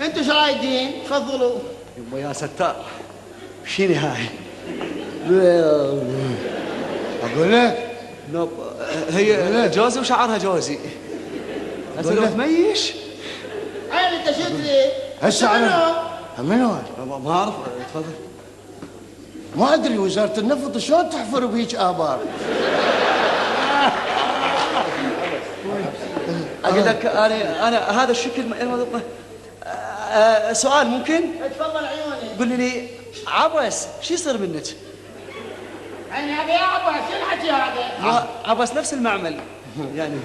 أنتوا ايش رايدين؟ تفضلوا. يما يا ستار شيني هاي؟ اقول لك هي جوزي وشعرها جوزي. اسوي تميش. عيني أنت شو تريد؟ هسه منو؟ ما اعرف تفضل. ما ادري وزاره النفط شلون تحفر بهيج ابار. اقول لك انا هذا الشكل سؤال ممكن؟ تفضل عيوني. قولي لي عبس شو يصير منك؟ عيني هذا يا عباس شو الحكي هذا؟ عبس نفس المعمل يعني.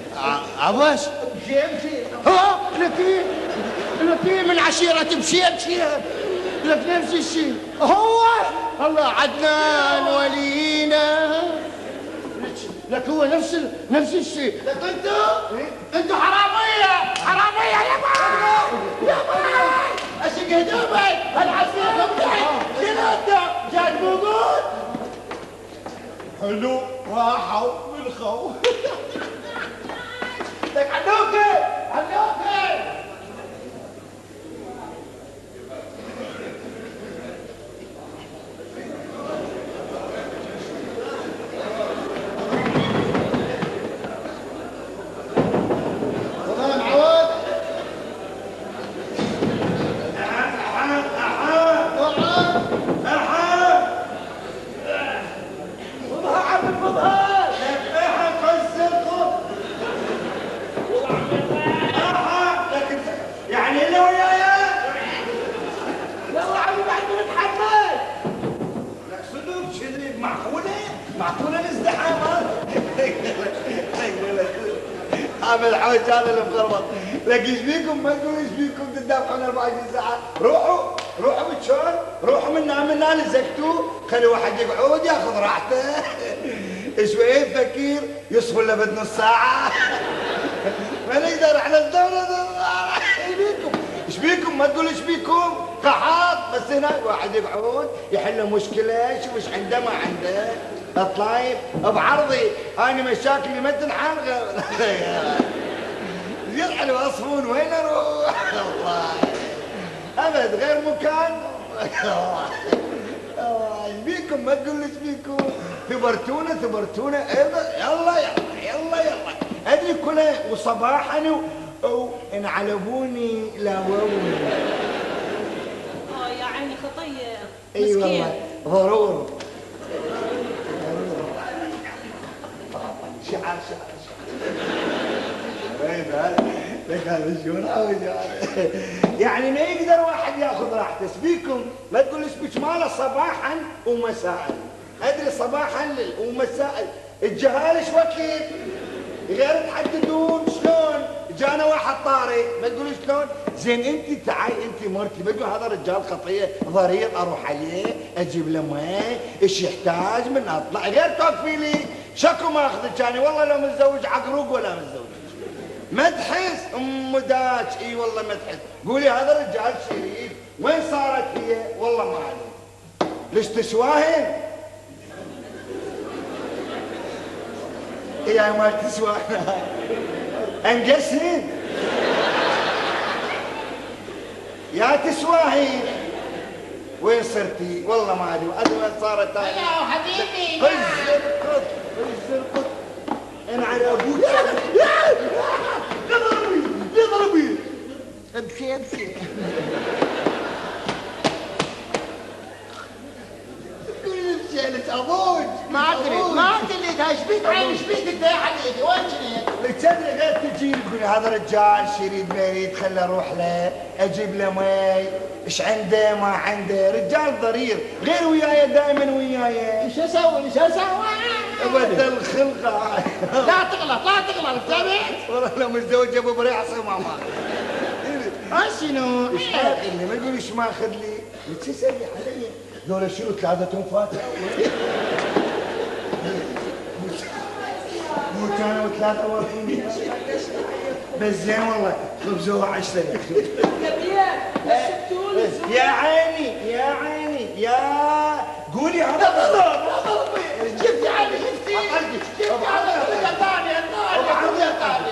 عباس امشي. ها لك من عشيرة بشيب لك نفس الشيء هو الله عدنان ولينا لك هو نفس الشيء. لك انتوا حرامية يا باي اشق هدومي العصير بتاعي شنو انت جاي موجود؟ حلو راحوا بالخو. لك علوكي يعني اللي ويايا يلا عمي بعد ما نتحمل. لك صدق كذي معقولة الازدحام عامل حوج هذا اللي مخربط. لك ايش بيكم ما تقول ايش بيكم تدافعون 24 ساعة. روحوا بتشون روحوا منا نزكتوا خلي واحد يقعد ياخذ راحته شوية فكير يصفوا له بد نص ساعة ما نقدر احنا الدولة. ايش بيكم ما تقول ايش بيكم قحاط بس هنا واحد يقعد يحل مشكلة شوف ايش عنده ما عنده. الطايف بعرضي انا مشاكلي ما تنحل يزعلوا اصفون وين اروح والله ابد غير مكان. ايش بيكم ما تقول ايش بيكم ثبرتونا يلا ادري كله وصباحا وانعلبوني لاووني. يا عيني خطيه اي والله ضرور شعر لك هذا شلون يعني ما يقدر واحد ياخذ راحته. بيكم ما تقول ايش بك ماله صباحا ومساء. ادري صباحا ومساء الجهال ايش وكيل غير تحددون شلون. جانا واحد طاري ما تقول شلون. زين انت تعال انت مرتي بقول هذا رجال خطيه ضرير اروح عليه اجيب له ماء ايش يحتاج من اطلع غير توقفي لي شكو ما اخذك انا والله لو متزوج عقروق ولا متزوج ما تحس ام داج. اي والله ما تحس. قولي هذا رجال شريف وين صارت هي والله ما عليك. ليش تسواهن؟ يا ما تسواهن انقسهن. يا تسواهي وين صرتي؟ والله ما ادري وين صارت هاي. يا حبيبي هز القط هز القط انا على ابوك يضربي امشي شيلة ابوك ما ادري ايش بيك عين ايش بيك انت يا حبيبي وين كنت؟ تدري غير تجي تقول هذا رجال شريد ما يريد خله اروح له اجيب له مي ايش عنده ما عنده رجال ضرير غير وياي دائما وياي ايش اسوي ابدا الخلقه لا تغلط فهمت؟ والله لو متزوج ابو بريعه صماما شنو؟ ايش ماخذني ما يقول ايش ماخذ لي ايش تسوي علي ذولا شنو ثلاثتهم فاتحه مو كانوا ثلاثه واقفين بس زين والله خبزوها 10 يا عيني يا قولي هذا غلط جبتي علي جبتي علي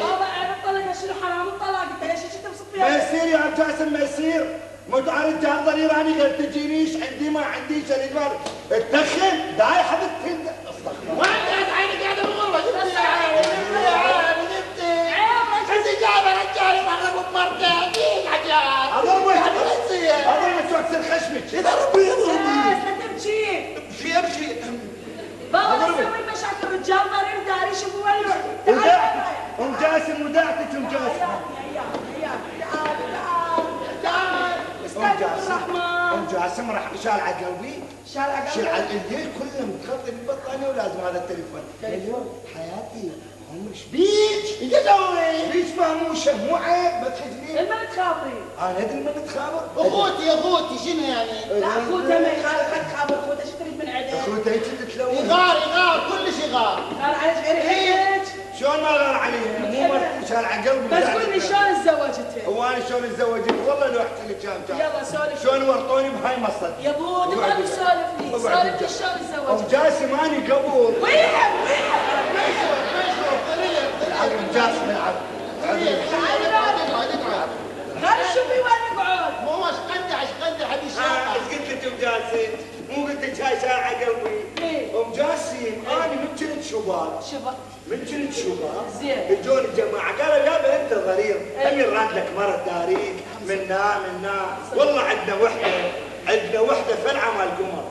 بابا انا طلق شنو حرام الطلاق انت ليش تمسك فيها؟ ما يصير يا عم جاسم ما يصير مو تعال انت ضرير راني غير تجينيش عندي ما عندي شريك مال تدخن داي حبيبتي وانت عينك قاعده بالغربه جبتي يا عيني جبتي عندي جابه رجالي معنا بمرته اكيد عجال اضربك تكسر خشمك يضربني لا تمشي امشي بابا لا تسوي مشاكل الرجال ضرير داري شوفوا وين يروح ام جاسم وداعتك ام جاسم تعال استاذ الرحمن ام جاسم راح شال على قلبي شال على الليل كله متخطي بالبطانيه ولازم هذا التليفون اليوم حياتي ايش بيك؟ ايش تسوي؟ بيك مهموشه مو عيب ما تخجلين لما تخابري انا ادري ما تخابر اخوتي شنو يعني؟ لا اخوته ما يخالف خد خابر اخوته ايش تريد من عدل؟ اخوتي انت تلون يغار كلش يغار قال على غير هيك شلون ما غار عليها؟ مو مرت شال على قلبي بس قول لي شلون تزوجت؟ هو انا شلون تزوجت؟ والله لو احكي لك كان يلا سولف شلون ورطوني بهاي مصد يا ابو تبغى تسولف لي سولف لي شلون ام تزوجت؟ جاسم اني قبول وين ام جاسم العب خلي شوفي وين يقعد مو اشقد حبيبي ايش قلت لك ام جاسم؟ مو قلت لك هاي ساعة قلبي ليه؟ ام جاسم انا من كنت شباب زين اجوني الجماعة قالوا يابا انت ضرير امين راد لك مرة تاريخ منا والله عندنا وحدة فلعة مال قمر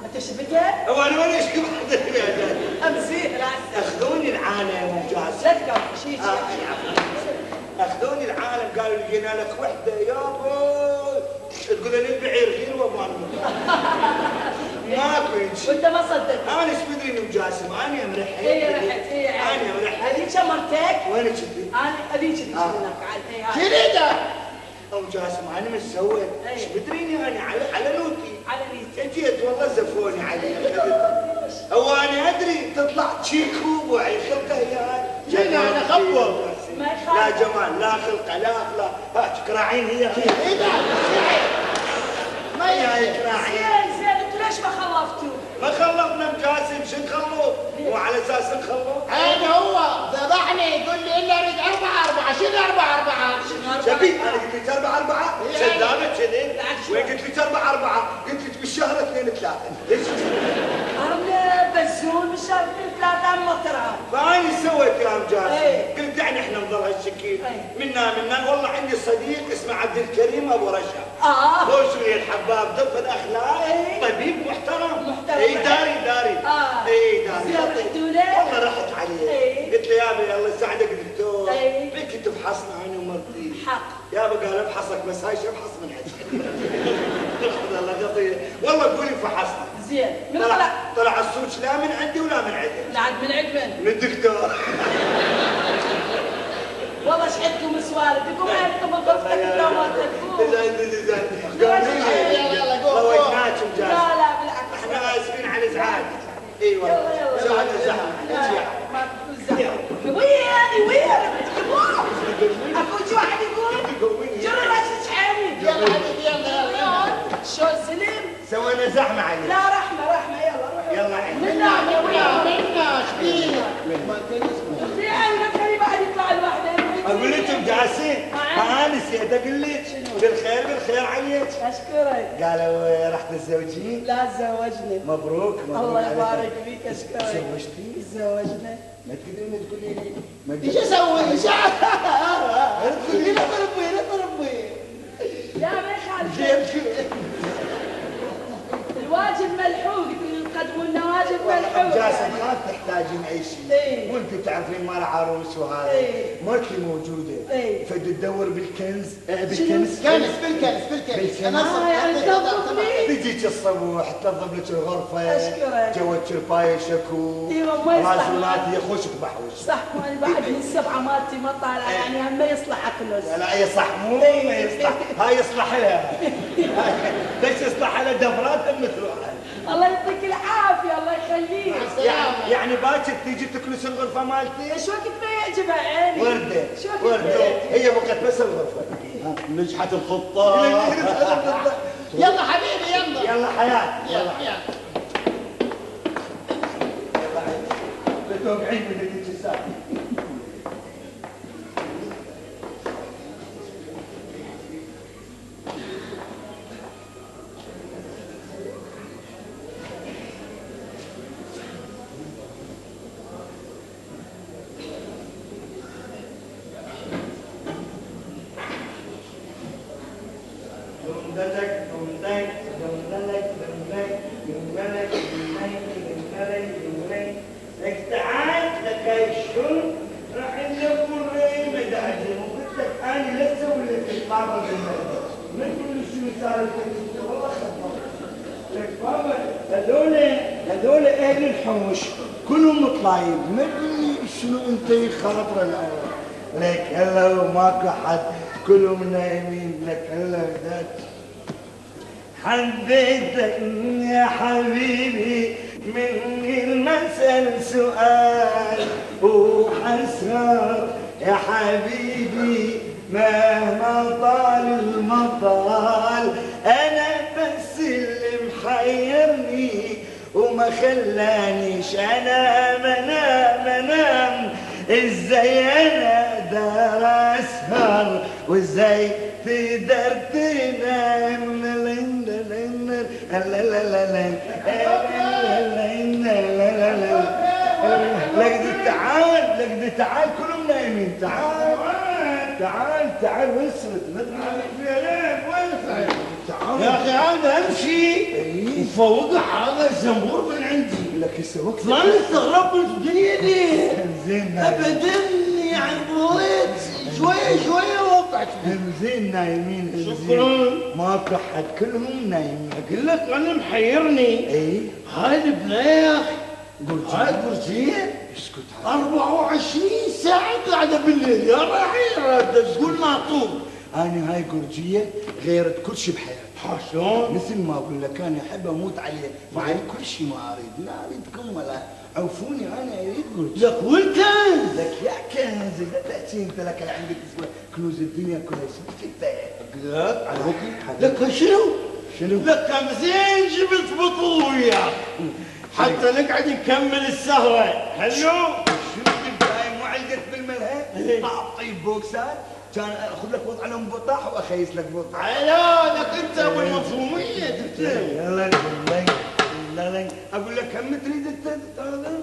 انت شفتها؟ هو انا ولا ايش قمر يا جاد امزيح اخذوني العالم يا ام جاسم لا تقول شيء اخذوني العالم قالوا لقينا لك وحده يابا تقول لي البعير غير وما ماكو هيك وانت ما صدقت انا ايش بدري انه جاسم انا مرحت هي رحت انا مرحت هذيك مرتك وين كنتي؟ انا هذيك اللي هناك هاي شريده ام جاسم انا ما سويت ايش بدريني انا على نوتي على نيتك جيت والله زفوني علي هو انا ادري تطلع تشيكو وعي خلقه هي جينا انا خبر ما لا يخالف جمال لا خلقه لا اخلاق هاك كراعين هي ما هي زين زين انتوا ليش ما خلفتوا؟ ما خلصنا ام جاسم شو نخلص؟ مو على اساس نخلص؟ عيني هو ذبحني يقول لي الا اريد 4 شنو 4 شبي انا قلت لك 4 كذابه كذب وين قلت لك 4 قلت لك بالشهر 2 3 ليش؟ انا بزون من شهر 3 مطرها فاني سويت يا ام جاسم قلت يعني احنا نظل هالشكل منا والله عندي صديق اسمه عبد الكريم ابو رشا هو شويه الحباب ضف الاخلاق طبيب محترم اي داري اي داري زين رحتوا له؟ والله رحت عليه قلت له يابا الله يساعدك دكتور فيك تفحصنا انا ومرتي حق يابا قال افحصك بس هاي شو افحص من عندك الله قضيه والله قولي فحصنا زين من طلع الصوت لا من عندي ولا من عندك لا عاد من عند من؟ من الدكتور والله ايش عندكم سوالف يقوم عندكم غرفتك لو ما تكون روجناكم جاي لا لا بالعكس احنا اسفين على الازعاج اي والله زعل زعل ما تقول زعل وين اكو شي واحد يقول جرى لا تشحني يلا حبيبي يلا شو سلم سوينا زحمه عليه لا رحمه يلا روح يلا عيني منا شبينا في عينك بعد يطلع الواحد اقول انتم جالسين انا نسيت اقول لك بالخير بالخير عليك. اشكرك. قالوا راح تتزوجين؟ لا تزوجنا. مبروك مبروك. الله يبارك فيك. اشكرك. تزوجتي؟ تزوجنا. ما تقدرين تقولي لي ما ايش اسوي؟ ايش تقولي لي ربي لا ما يخالف. الواجب ملحوق يقدموا لنا واجب ملحوق. جاسم خاف تحتاجين اي شيء. إيه. وانت تعرفين مال عروس وهذا. إيه. مرتي موجوده. إيه. فتدور بالكنز بالكنز بالكنس يعني تضبطني. تجيك الصبح تنظم لك الغرفه. أشكرك. جوك الباي شكو. ايوه ما يصلح. راسوناتي يخشك بحوش. صح وانا بعد من السبعه مالتي ما طالعه يعني هم ما يصلح اكلوس. لا يصح مو ما يصلح. هاي يصلح لها. ليش يصلح لها دفرات مثل واحد. الله يعطيك العافيه الله يخليك. يعني باكر تيجي تكنس الغرفه مالتي. شو وقت ما يعجبها عيني. ورده شو وقت ورده هي وقت بس الغرفه. نجحت الخطة. يلا حبيبي يلا يلا حياه يلا بتوقعين من هذيك الساعه. لك تعال لك الشرب راح نلفوا الريم دعجه وقلت لك انا لا اسوي لك الطابه بالمرة ما تقول شو صار لك والله خطر لك بابا هذول اهل الحوش كلهم مطلعين ما تقول لي شنو انت خاطر الاول لك هلا وماكو حد كلهم نايمين لك هلا ذات حبيتك يا حبيبي من غير ما اسال سؤال وحسرار يا حبيبي مهما طال المطال انا بس اللي محيرني وما خلانيش انا منام ازاي انا دار اسهر وازاي تقدر تنام لقد تعال كلهم نايمين تعال وصلت ما تعرف فيها ليه وين تعال يا اخي هذا امشي وفوق هذا الزنبور من عندي. لك يسوق ما استغربت الدنيا دي زين ابدا يعني ضليت شويه وقعت زين نايمين شكرا. ماكو حد كلهم نايمين. اقول لك انا محيرني اي هاي البنايه يا اخي هاي برجيه اسكت 24 ساعه قاعده بالليل يا رحيل تقول معطوب. انا هاي قرجيه غيرت كل شيء بحياتي. شلون؟ مثل ما اقول لك انا احب اموت عليه معي كل شيء ما اريد لا اريدكم ولا عوفوني انا اريد قرجيه. لك والكنز لك يا كنز لا تحكي انت لك عندك كنوز الدنيا كلها شفت انت لك على بكي لك شنو؟ لك كم زين جبت بطوية حتى نقعد نكمل السهرة. حلو؟ شنو جبت هاي مو علقت بالملهى؟ اعطي بوكسات كان اخذ لك وضع لهم بطاح واخيس لك بطاح. لا لك انت ابو المفهومية تبتلي. يلا لا اقول لك هم تريد هذا؟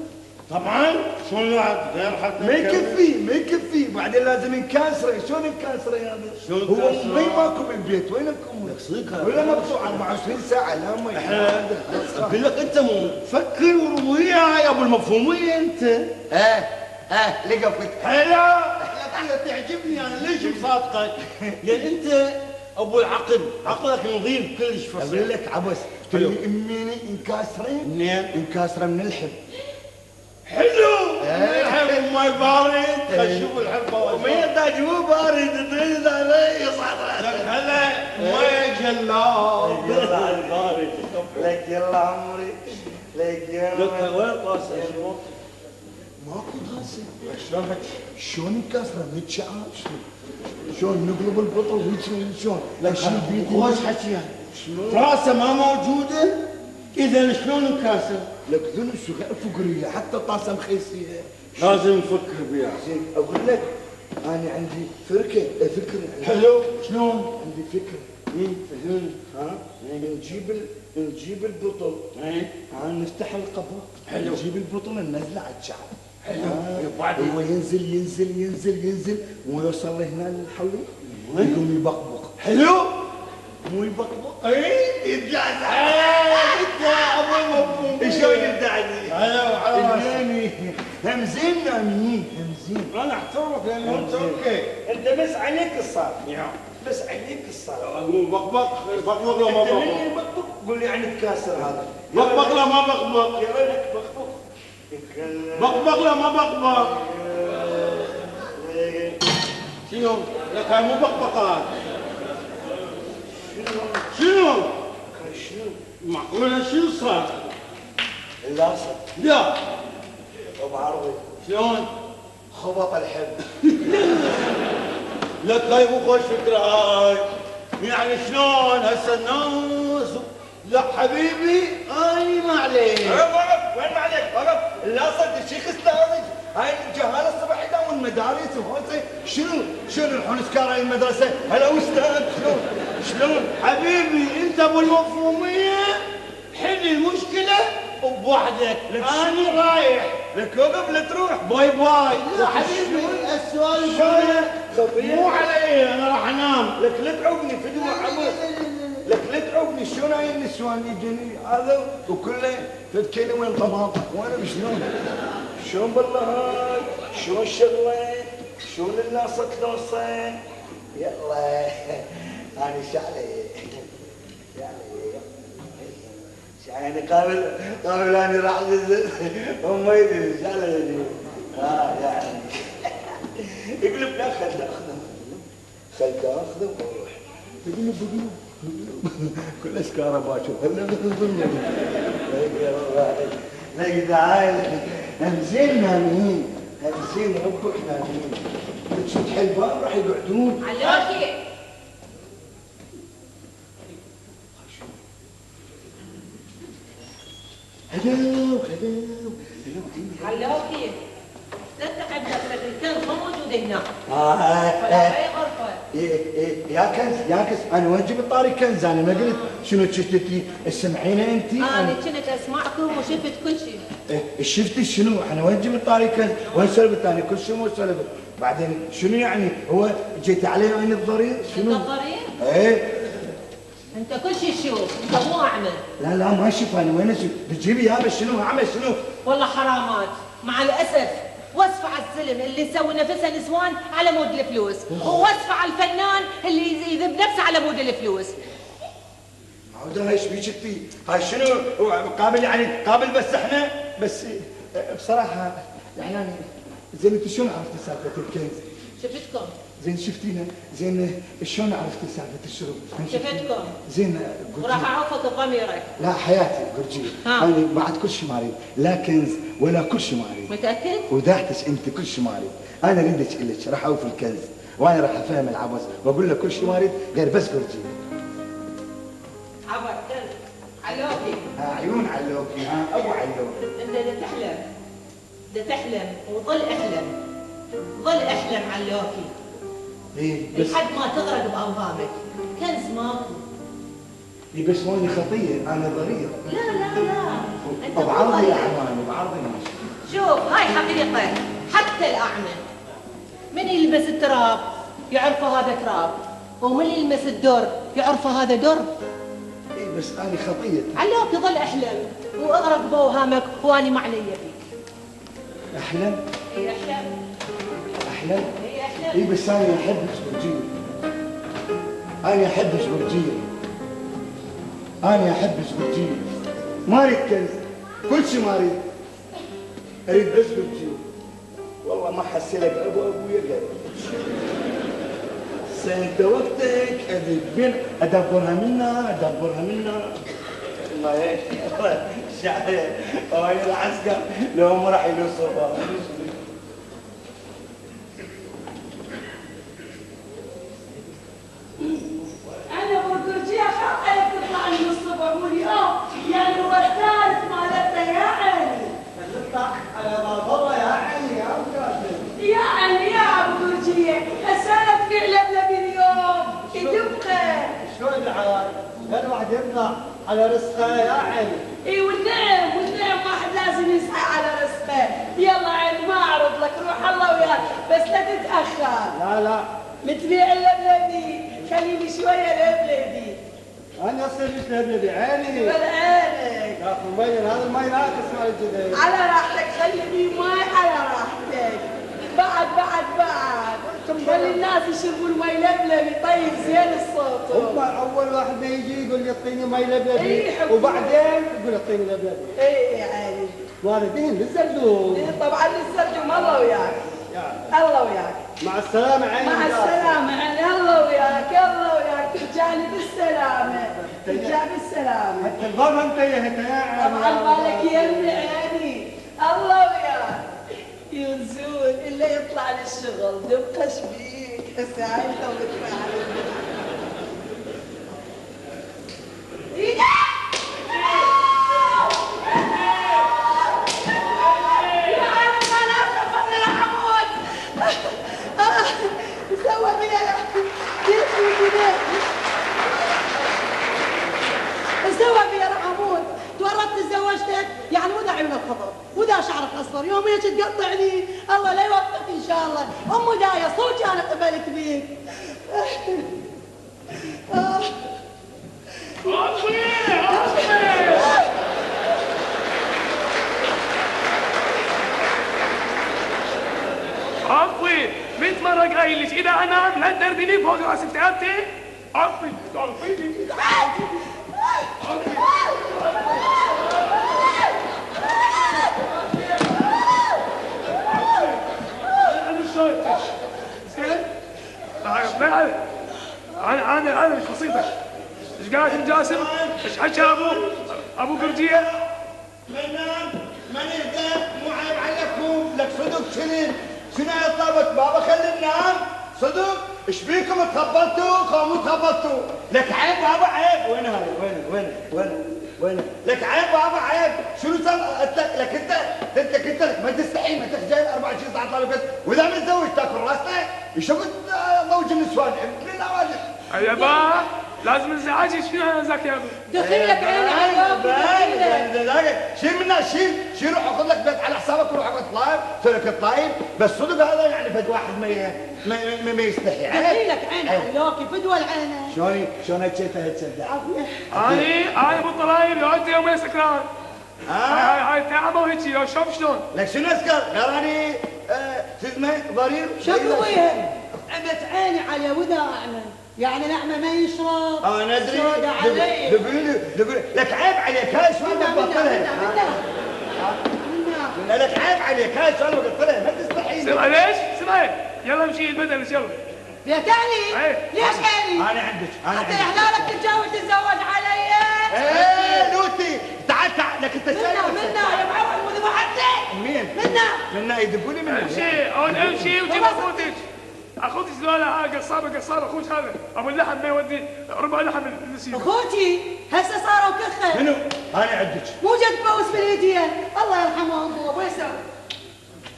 طبعا شلون بعد غير حتى ما يكفي بعدين لازم نكاسره. شلون نكاسره هذا؟ شلون هو نكاسره؟ مي ماكو بالبيت وينكم؟ صدق ولا مقطوع 24 ساعه لا مي. اقول لك انت مو فكر وياي يا ابو المفهومية انت. لقفك هلا لك تعجبني انا ليش مصادقك؟ لان انت ابو العقل عقلك نظيف كلش فصيح. اقول لك عبس حلو. اميني انكاسره منين؟ انكاسره من الحب. حلو الحب ما بارد خشوف الحب وما يحتاج هو بارد تريد عليه يصعد لك هلا ما جلاب يلا على البارد لك يلا عمري لك يلا لك وين طاسه شنو؟ ماكو طاسه. شلون شلون انكسره متشعب شلون نقلب البطل وهيك شلون لك شنو بيدي خوش حكي راسه ما موجوده اذا شلون انكاسر؟ لك ذنب شو غير فقريه حتى طاسه مخيسيه. لازم نفكر بيها. زين اقول لك انا عندي فكره. حلو، شلون؟ عندي فكره. ها نجيب البطل. نفتح القبر. حلو. نجيب البطل ننزله على الشعب. حلو. هو ينزل ويوصل لهنا للحلو يقوم يبقبق. حلو. مو يبقبق. اي يبدع. شلون يبدعني؟ يعني همزين نامين همزين. انا احترمك لانه انت اوكي. انت بس عليك الصار. بس عليك الصار. اقول بقبق لا ما اللي بقبق. يبقبق قول لي يعني تكاسر هذا. بقبق لا ما بقبق. يا ولد بقبق. بقبق لا ما بقبق. شنو؟ لك هاي مو بقبقات. شنو؟ معقولة شنو صار؟ اللاصق. لا. وبعرضي. شلون؟ خبط الحب. لك هاي مو خوش فكرة هاي. يعني شلون هسه الناس؟ لا حبيبي اني ما عليك. وقف وين ما عليك وقف. اللاصق الشيخ استاذ. هاي الجهاله الصبح يداوم المدارس وهذا شنو الحين سكار هاي المدرسه؟ هلا استاذ شلون؟ حبيبي انت ابو المفهومية حل المشكلة بوحدك. انا رايح. لك وقف لا تروح. باي باي. لا حبيبي السؤال مو علي انا راح انام. لك لا تعوقني في دموع عمر. لك لا تعوقني شلون هاي النسوان يجوني هذا وكله فد وين طماطم وانا شلون بالله هاي شلون شغله شلون الناس تلوصه. يلا انا يعني قابل انا راح هم يدري شعلي يعني يقلب لا خل اخذه واروح. بقلب كل سكاره باشوف. لا دعايه همزين نامين همزين ربك نامين. تشد حلبان راح يقعدون. علوكي هلو علوكي لا تتعب نفسك، الكنز مو موجود هنا ولا اي غرفه. يا كنز انا وين جبت طاري كنز؟ انا ما قلت شنو شفتي تسمعينه انت؟ انا كنت اسمعكم وشفت كل شيء. شفتي شنو؟ احنا وين جبت طاري كنز؟ وين سلبت انا كل شيء مو سلبت. بعدين شنو يعني هو جيت عليه عين الضرير شنو؟ انت الضرير؟ ايه انت كل شيء تشوف، انت مو اعمى. لا ما اشوف انا وين اشوف؟ بتجيبي يابا شنو اعمى شنو؟ والله حرامات مع الاسف. وصف على الزلم اللي يسوي نفسه نسوان على مود الفلوس، ووصف على الفنان اللي يذب نفسه على مود الفلوس. هذا ايش بيك فيه؟ هاي شنو قابل يعني قابل بس احنا بس بصراحه يعني زين انت شلون عرفتي سالفه الكنز؟ شفتكم. زين شفتينا زين شلون عرفتي سالفه الشرب؟ شفتكم. زين وراح اعوفك بضميرك. لا حياتي قرجيه انا بعد كل شيء ما اريد لا كنز ولا كل شيء ما اريد. متاكد؟ وداعتك انت كل شيء ما اريد. انا اريدك الك راح اوفي الكنز وانا راح افهم العبس واقول لك كل شيء ما اريد غير بس قرجيه. عبر كنز علوكي. عيون علوكي ابو علوكي. انت بدك تحلم. بدك تحلم وظل احلم. ظل احلم علوكي. ايه بس لحد ما تغرق باوهامك. كنز ماكو. ايه بس ماني خطيه انا ضرير. لا انت مو بعرضي ضرير. يا عماني بعرضي ماشي. شوف هاي حقيقة. حتى الأعمى من يلبس التراب يعرفه هذا تراب، ومن يلمس الدر يعرفه هذا در. ايه بس انا خطيه. علوك ظل احلم واغرق بوهامك واني ما علي فيك. احلم؟ اي احلم. احلم؟ اي احلم. ايه بس انا احبك برجيه. انا احبك برجيه. انا احبك برجيه. ما اريد كنز كل شيء ما اريد. اريد بس برجيه. والله ما حسلك ابويا قال سنت وقتك ادبين ادبرها منا الله ايش شاعر وين العسكر لو ما راح يلوصوا. انا بقول حق عليك تطلع من الصبح ولي يعني هو الثالث مالتنا يعني نطلع على باب الله يا علي يا مكاتب. يعني يا ابو تركيا على رزقها يا عيني. اي والنعم واحد لازم يصحى على رزقه. يلا عيني ما اعرض لك، روح الله وياك بس لا تتاخر. لا متبيع اللبلبي، خليني شويه لبلبي. انا اصير مش لبلبي عيني. ولا عينك. يا اخي المي هذا المي ناقص مال الجديد. على راحتك، خلي ماي على راحتك. بعد خلي الناس يشربون مي لبلبي طيب زين الصوت. هم اول واحد ما يجي يقول لي اعطيني مي لبلبي إيه وبعدين يقول اعطيني لبلبي. اي عادي. واردين للزردوم. إيه طبعا للزردوم. الله وياك. الله وياك. مع السلامة عيني. مع السلامة عيني. الله وياك الله وياك. ترجعني بالسلامة. ترجع بالسلامة. حتى الباب انتهت يا عيني. طبعا بالك يمي عيني. الله وياك. ينزول الا يطلع للشغل دبقش بيك. هسه هاي انت وبتفعل. سوى بيا سوى بيا راح اموت. تورطت تزوجتك يعني ودا عيون الخضر ودا شعرك اصفر يوم هيك تقطعني. الله لا يوفقك ان شاء الله. ام دايه صوتي انا قبلت بيك. عفوي 100 مرة قايل لك إذا أنام لا تدردني فوق راس كتابتي. عفوي أنا شايفك زين؟ أنا مش بسيطة. إيش قاعد جاسم؟ إيش حكى أبو قرجية؟ من يهدى مو عيب عليكم لك صدق شنو طلبت بابا خلي ننام صدق ايش بيكم تخبطتوا قاموا تخبطوا لك عيب بابا عيب. وين هاي وين لك عيب بابا عيب. شنو صار لك انت لك ما تستحي ما تخجل 24 ساعه طالب بس واذا متزوج تاكل راسك شو ضوج النسوان من الاواجه يا با لازم انزعاجي. شنو انا ذاك يا ابو دخيلك عيني. شيل منها شيل روح خذ لك بيت على حسابك وروح اقعد طلايب سلك طلايب بس صدق هذا يعني فد واحد ما يستحي. دخيلك عيني علوكي فدوى العينه. شلون هتشيتها تصدق؟ انا ابو طلايب يقعد يومين سكران. هاي تعبه وهيجي شوف شلون. لك شنو اسكر؟ قراني شو اسمه ضرير شكو بيها عمت عيني على ودا اعمى يعني الاعمى ما يشرب. انا ادري. سودا علي. دبلي لك عيب عليك هاي شلون بتبطلها؟ لك عيب عليك هاي شلون بتبطلها ما تستحي. سمع ليش؟ سمع يلا امشي البدل يلا. يا تاني؟ ليش يعني؟ انا عندك حتى احلالك تتزوج علي. ايه نوتي تعال لك انت شايف منا يا معود وحدك. مين؟ منا يدبوا لي منا. امشي وجيب اخوتك. اخوتي زلالة قصار اخوك هذا ابو اللحم ما يودي ربع لحم النسيم. اخوتي هسه صاروا كخه. منو؟ انا عندك. مو جد تبوس بالايدين الله يرحمه ابوه ويسوي.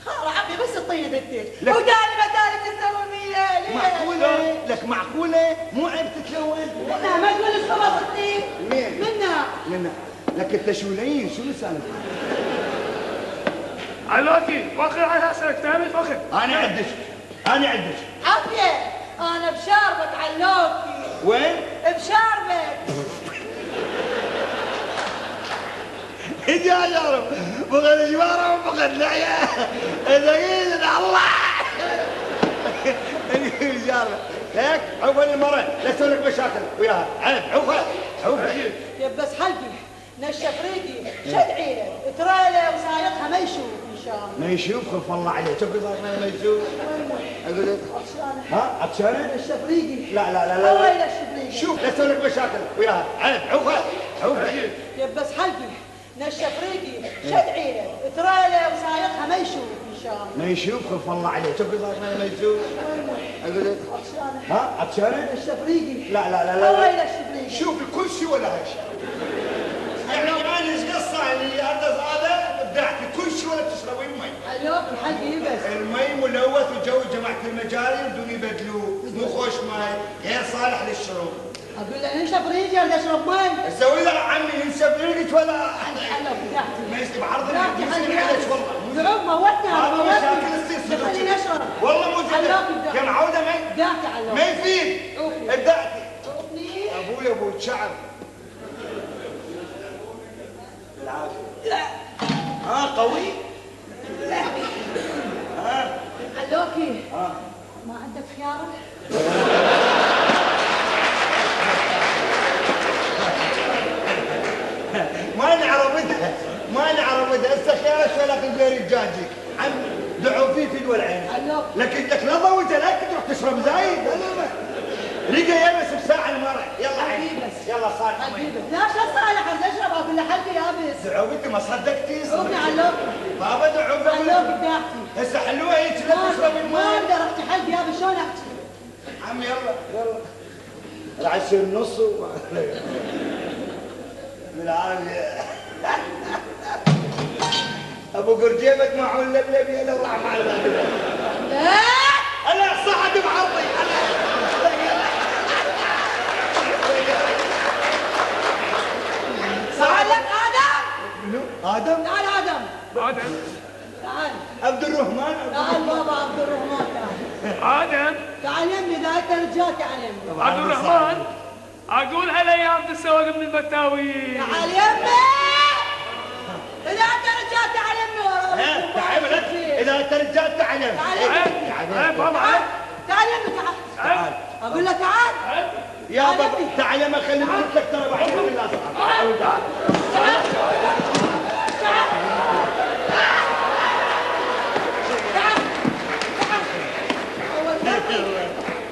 خلاص عمي بس الطينه بدك. ودالي تسوي ليه؟ معقوله؟ لك معقوله؟ مو عيب تتلون؟ منا ما تقول خبطتني. مين؟ منا لك انت شو السالفه؟ علوكي واخر عنها اسالك ثاني فخر. انا عندك. عافيه انا بشاربك علوكي. وين؟ بشاربك. يا جارب بغد جواره وبغد لعيا دقيقة الله جارب هيك عوف المرة لا تسوي لك مشاكل وياها عيب عوف يا بس حلقي نشف ريقي شد عينه تريله وسايقها ما يشوف ان شاء الله. ما يشوف خف الله عليه شوف صار ما يشوف. اقول لك ها عطشانه؟ نشف ريقي. لا الله ينشف ريقي. شوف لا تسوي لك مشاكل وياها عيب عوف يا بس حلقي نشف ريقي شد عينه تريله وسايقها ما يشوف ان شاء الله. ما يشوف خف الله عليه شوف صار ما يشوف. اقول لك ها عطشانه؟ نشف ريقي. لا الله ينشف ريقي. شوف كل شيء ولا هالشيء. يعني انا ايش قصه اللي هذا ابدعت كل شيء ولا تشربين مي. علوك الحلقه يبس. المي ملوث وجو جماعه المجاري بدون يبدلوه مو خوش مي غير صالح للشرب. اقول له انشف ريقي ولا اشرب مي؟ اسوي له عمي ينشف ريقك ولا حلو بداعتي ما يسلم عرض بداعتي يصير حلو عليك والله زعوم موتني هذا موتني مشاكل تصير خليني اشرب والله مو زين علوك يا معوده ما بداعتي علوك ما يفيد عوفني ابدعتي عوفني ابوي ابو شعب العافيه لا قوي علوكي ما عندك خيار؟ ما نعرفدها ما نعرفدها هسه خيارك ولا غير الدجاجي عم دعوا فيه في دول عين علوك لكن لك لا ضويت لا تروح تشرب زايد لا لا ريقه يبس بساعه المرة يلا عين حبيبس يلا صالح حبيبس لا شو صالح عم اشرب اقول له حلبي يابس دعوتي ما صدقتي عوفني علوك بابا دعوتي علوك بداعتي هسه حلوه هيك لا تشرب ما الماء اقدر احكي حلبي يابس شلون احكي؟ عم يلا العشر النص بالعافيه ابو قرجيبك معون لبلب يا الله مع الغالب لا انا صعد بعرضي تعال لك ادم ادم تعال ادم آدم تعال عبد الرحمن تعال بابا عبد الرحمن تعال آدم تعال يمي اذا انت رجال تعال يمي عبد الرحمن أقول هالأيام تسوق من البتاوي تعال يمي اذا انت رجال تعال يمي ورا تعال اذا انت رجال تعال تعال يمي عيب بابا تعال عيب تعال يمي تعال عيب اقول له تعال يا بابا تعال ما خلي لك ترى بعد بالله صعب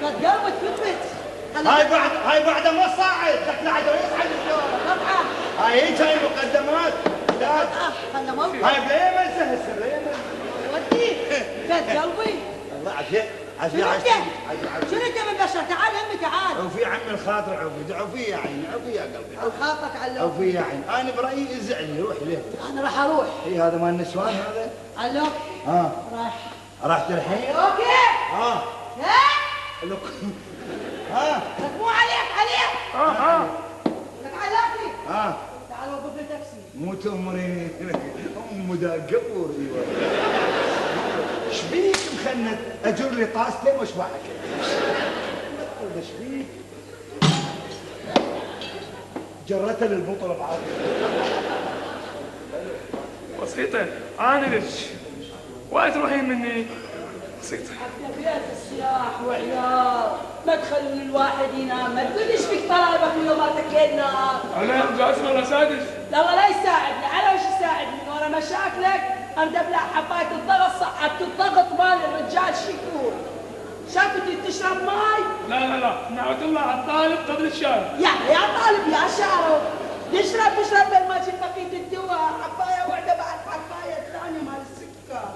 قد قلبك فتفت هاي بعد ما صاعد لك لا عاد يصعد قطعه هاي هيك هاي مقدمات لا خلنا موقف هاي بلا يمسه هسه بلا يمسه ودي قد قلبي الله عافيه شنو عافيه انت؟ شنو انت من بشر؟ تعال يمي تعال وفي عم الخاطر عوفي عوفي يا عيني عوفي يا قلبي خاطك علوك عوفي يا عيني انا برايي ازعلني روح ليه انا راح اروح اي هذا مال النسوان هذا علوك ها راح رحت الحين اوكي ها ها لك ها لك مو عليك لك علوكي ها تعال وقف لي تاكسي مو تأمريني ام دا قبور ايوه شبيك مخند اجر لي طاستين واشبعك ايش بيك جرته للبطل بعافيه بسيطة أنا لك وين تروحين مني؟ بسيطة حتى بيت السلاح وعيال ما تخلون الواحد ينام ما تقول ايش فيك طلبك من يوم ما تكلنا أنا جاسم ولا سادس؟ لا والله لا يساعدني على وش يساعدني ورا مشاكلك اندب لها حبايه الضغط صعدت الضغط مال الرجال شكور شافت تشرب ماي لا نعود الله على الطالب قبل الشارع يا طالب يا شارب تشرب بين ما تجيب بقيه الدواء حبايه واحده بعد حبايه الثانيه مال السكر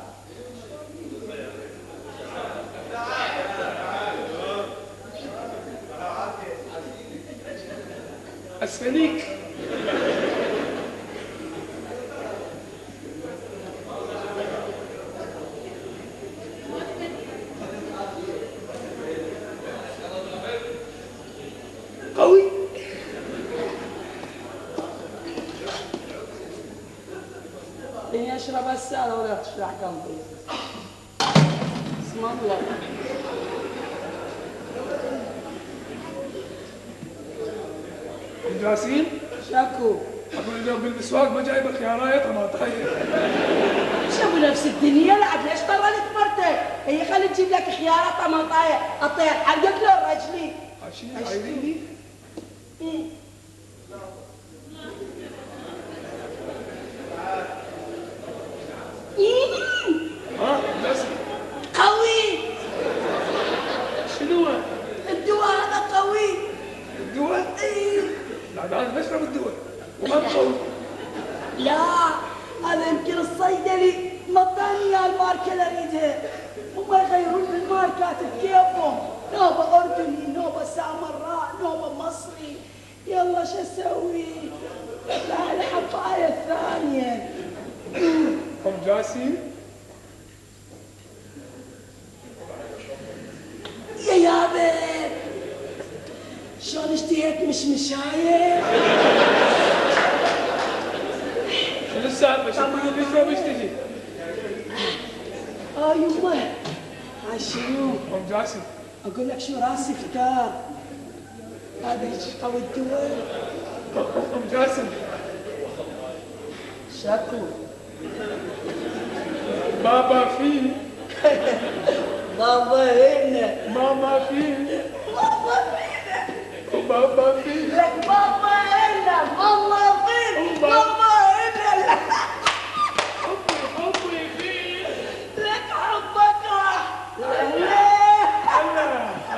أسفليك قوي اللي يشرب السالة ولا تشرح قلبي اسم الله جاسين شاكو أقول اليوم بالمسواق ما جايبه خيارات ما طيب شو نفس الدنيا لا عاد ليش طولت مرتك هي خلي تجيب لك خيارات طماطايه الطير حقك له رجلي عايشين عايزيني جاسين قوي شنو الدواء هذا قوي الدواء؟ إيه. لا أنا بشرب الدواء وما قوي لا هذا يمكن الصيدلي مطاني الماركه اللي اريدها هم يغيرون بالماركات بكيفهم نوبه اردني نوبه سامراء نوبه مصري يلا شو اسوي؟ لا الحبايه الثانيه أم جاسين يا يابا شلون اشتهي بديت مش مشاية. شنو السالفه؟ شكله بيجي بيشتكي. يمه شنو؟ ام جاسم اقول لك شو راسي فتار. هذا هيك قوي الدول. ام جاسم شكو بابا فيه بابا هنا. ماما فيه بابا هنا. وبابا فيه لك بابا هنا. ماما فين؟ بابا هنا. حبي فيه. لك حبك راح.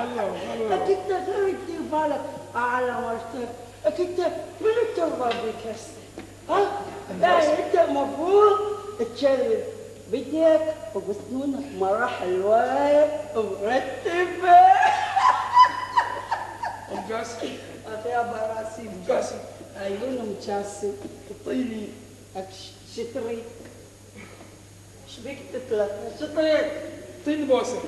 الله لك انت غير دير بالك على مرتك. لك انت من التربه بك هسه؟ يعني انت المفروض تشرب بدك وبسنونك مرة حلوة ومرتبة. ام جاسم أخي أبا راسي جاسم عيونه مجاسم طيلي شتري. شبيك تطلع شتري طين بوسه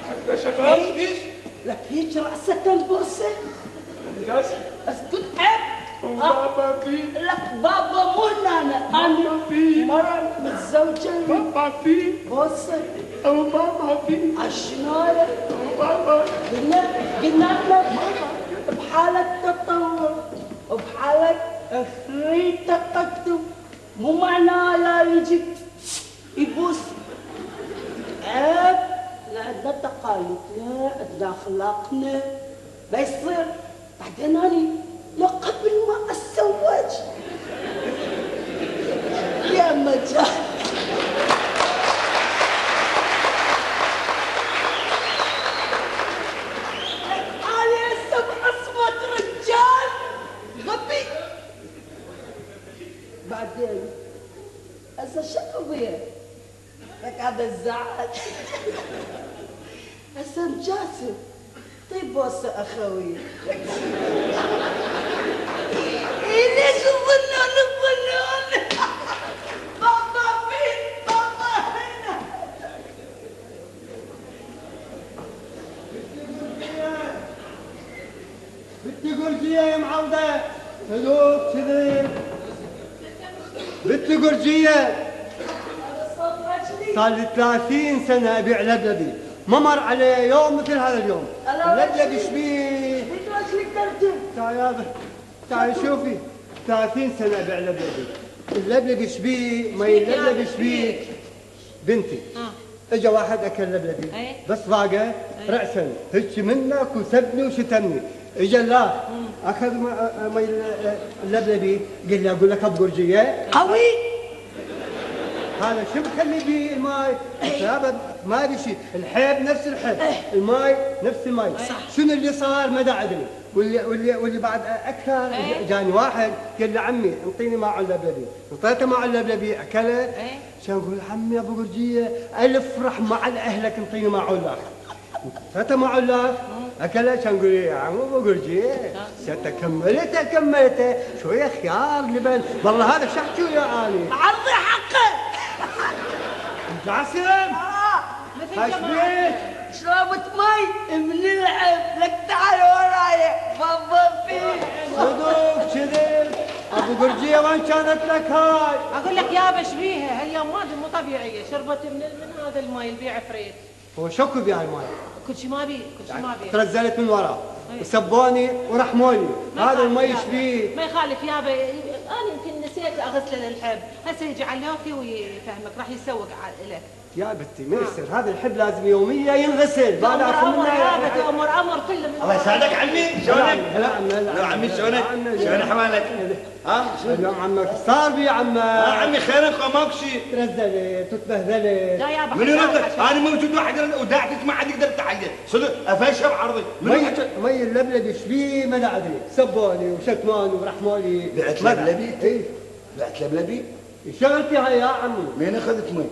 حتى شغال فيش. لك هيك رأسك البوسة. ام جاسم اسكت عيب. وبابا فيه لك بابا مو انا مرة متزوجة بابا فيه بوسة وماما فيه عشناية. وبابا قلنا لك بحالة تطور وبحالة فري تقدم مو معناه لا يجي يبوس. عيب. لا عندنا تقاليدنا عندنا اخلاقنا ما يصير. بعدين اني لو قبل ما اتزوج يا مجال انا هسه بعصمة رجال غبي. بعدين هسه شنو بيه؟ لك هذا الزعل. هسه جاسم طيب بوسه اخوي. ليش الظنون بابا فين؟ بابا هنا. بنتي قرجية يا معوضة. هدوء كذي. بنتي قرجية. صار لي 30 سنة أبيع لبلبي، ما مر علي يوم مثل هذا اليوم. اللبلبي شبيه؟ بتوجهك ترجم. تعال يابا تعال شوفي 30 سنة أبيع لبلبي. اللبلبي شبيه؟ مي اللبلبي شبيه؟ بنتي اجى واحد اكل لبلبي بس ضاقه راسا هيك منك وسبني وشتمني. اجى لا اخذ مي اللبلبي قال لي اقول لك ابو قرجيه قوي. هذا شو مخلي بيه الماي؟ يابا ما ادري شيء، الحيب نفس الحيب، الماي نفس الماي. شنو اللي صار ما ادري. واللي بعد اكثر جاني واحد قال لي عمي انطيني ماء اللبلبي، انطيته ماء اللبلبي اكله. كان يقول عمي ابو قرجيه الف رحمه على اهلك انطيني ماء علاف. انطيته ماء علاف اكله. كان يقول يا عم ابو قرجيه كملته شويه خيار لبن. والله هذا شحكي ويا اني عرضي حقه. جاسم مثل جماعة شربت مي بنلعب. لك تعال وراي بابا فيه. صدق كذب. ابو قرجيه وين كانت لك هاي؟ اقول لك يابا شبيها هاليوم مو طبيعيه. شربت من هذا الماي اللي بيع فريد. هو شكو بهاي الماي؟ كل شيء ما بي كل شيء ما بي. تنزلت من وراه وسبوني ورحموني. هذا المي ايش فيه؟ ما يخالف يابا. انا يمكن نسيت اغسله للحب. هسه يجي علوكي ويفهمك راح يسوق لك. يا بنتي ما يصير هذا الحب لازم يوميا ينغسل. بعد امر يابا تأمر امر كله من الله يسعدك عمي. شلونك؟ هلا عمي شلونك؟ شلون احوالك؟ ها؟ اليوم عمك صار بي عمك؟ عمي خيرك ماكو شيء. تنزلت وتبهدلت. لا يابا من يرد؟ انا موجود واحد وداعتك ما حد يقدر يتحدى. صدق افشل عرضي. مي اللبلبي ايش بيه ما ادري. سبوني وشتموني ورحموني. بعت لبلبي؟ اي بعت لبلبي؟ اشتغل فيها يا عمي. مين اخذت مي؟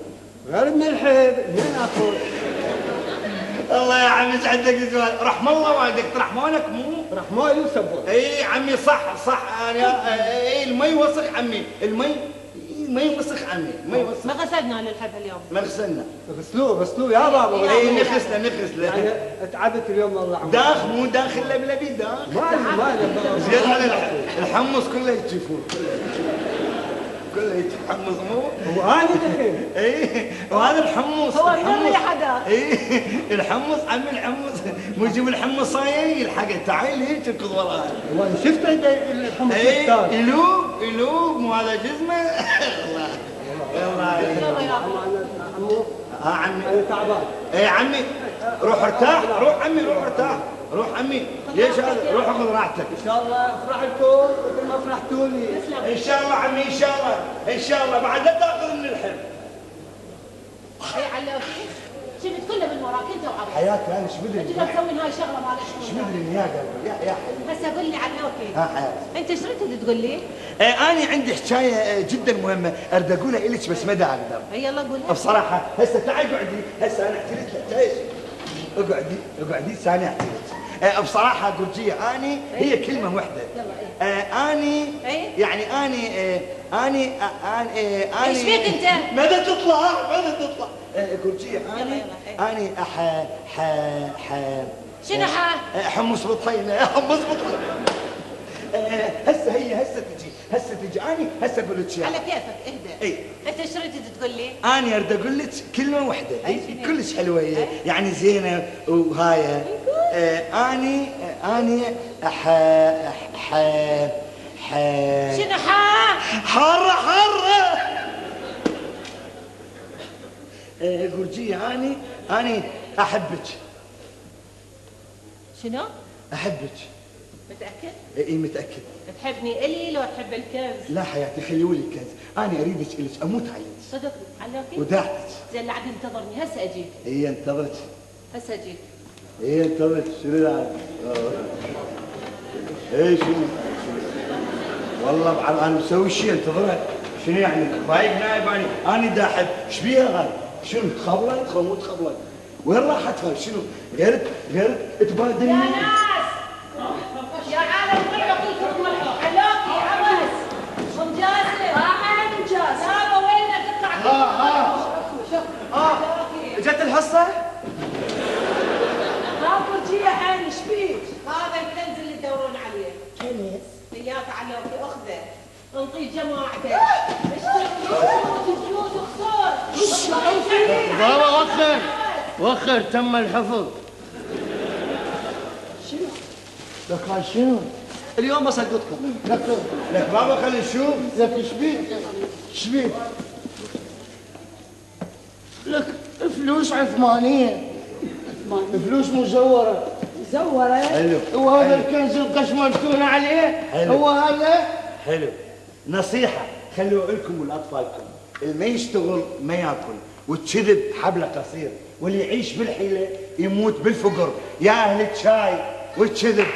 غير من الحب منين اخذ؟ الله يا عمي يسعدك الزوال. رحم الله والدك رحمونك مو؟ رحموني وسبوني. اي عمي صح انا اي المي وسخ عمي المي ما يوسخ عمي ما يوسخ. ما غسلنا للحب اليوم. ما غسلنا. غسلوه يا بابا. اي نغسله. يعني تعبت اليوم والله عمو. داخ مو داخل لبلبي داخ. ما زين هذا الحمص كله يتشوفون. كله يتحمص مو؟ هو انا دحين. اي وهذا الحمص. هو يغني حدا. اي الحمص عمي الحمص مو يجيب الحمصايه يلحق تعال هيك تركض وراه. وانا شفت الحمص اي يلوب مو هذا جزمه. الله عليك. يلا يا عمو. عمي انا تعبان. اي عمي روح ارتاح روح عمي روح ارتاح روح عمي ليش هذا روح خذ راحتك. ان شاء الله افرح لكم مثل ما فرحتوني. ان شاء الله عمي ان شاء الله بعد لا تاخذ من الحب. اي علوكي شفت كله من وراك انت وعبد. حياتي انا ايش بدري انت مسوين هاي الشغله مالك ايش بدري يا قلبي يا حبيبي. هسه قول لي علوكي. ها حياتي. انت ايش ردت تقول لي؟ انا عندي حكايه جدا مهمه اريد اقولها الك بس ما اقدر. يلا قولها. بصراحه هسه تعال اقعدي هسه انا احكي لك ايش اقعدي ثانيه احكي لك. بصراحه قرجيه اني هي كلمه واحده. اني يعني اني ايش فيك انت؟ ماذا تطلع قرجيه اني شنو حمص بطحينه حمص بطحينه. هسه تجي اني هسه اقول لك شيء على كيفك اهدى. اي انت ايش ردت تقول لي؟ اني اريد اقول لك كلمه واحده كلش حلوه يعني زينه وهاي. اني شنو حره قرجيه اني احبك. شنو؟ احبك. متاكد؟ اي متاكد. تحبني الي لو تحب الكنز؟ لا حياتي خليولي الكنز انا اريدك الك اموت عليك. صدق علوكي؟ وداعتك. زين لا عاد انتظرني هسه اجيك. اي انتظرك. هسه اجيك. اي انتظرك شنو يعني؟ اي شنو؟ والله بعد انا مسوي شيء انتظرك. شنو يعني؟ رايق نايب اني دا احب ايش بيها هاي؟ شنو تخبلت؟ مو تخبلت؟ وين راحت هاي؟ شنو؟ غيرت تبادل. يا ناس يا عالم طلعوا كلكم طلعوا. علوكي عبس ام جاسم. ام جاسم. يابا وينك اطلع. جت الحصه؟ قرجيه عيني ايش بيك؟ هذا الكنز اللي تدورون عليه. كنز؟ اياك علوكي اخذه. انطيه جماعتك. الجود وخسور. بابا وخر تم الحفظ. شنو؟ لك شنو؟ اليوم بصدقكم. لك بابا خلينا نشوف. لك ايش بيك؟ لك فلوس عثمانية فلوس مزورة. حلو. وهذا الكنز القشمرتون عليه. حلو. هو هذا. حلو. نصيحة خلوه لكم ولأطفالكم. اللي ما يشتغل ما ياكل والكذب حبله قصير واللي يعيش بالحيلة يموت بالفقر. يا أهل الشاي والكذب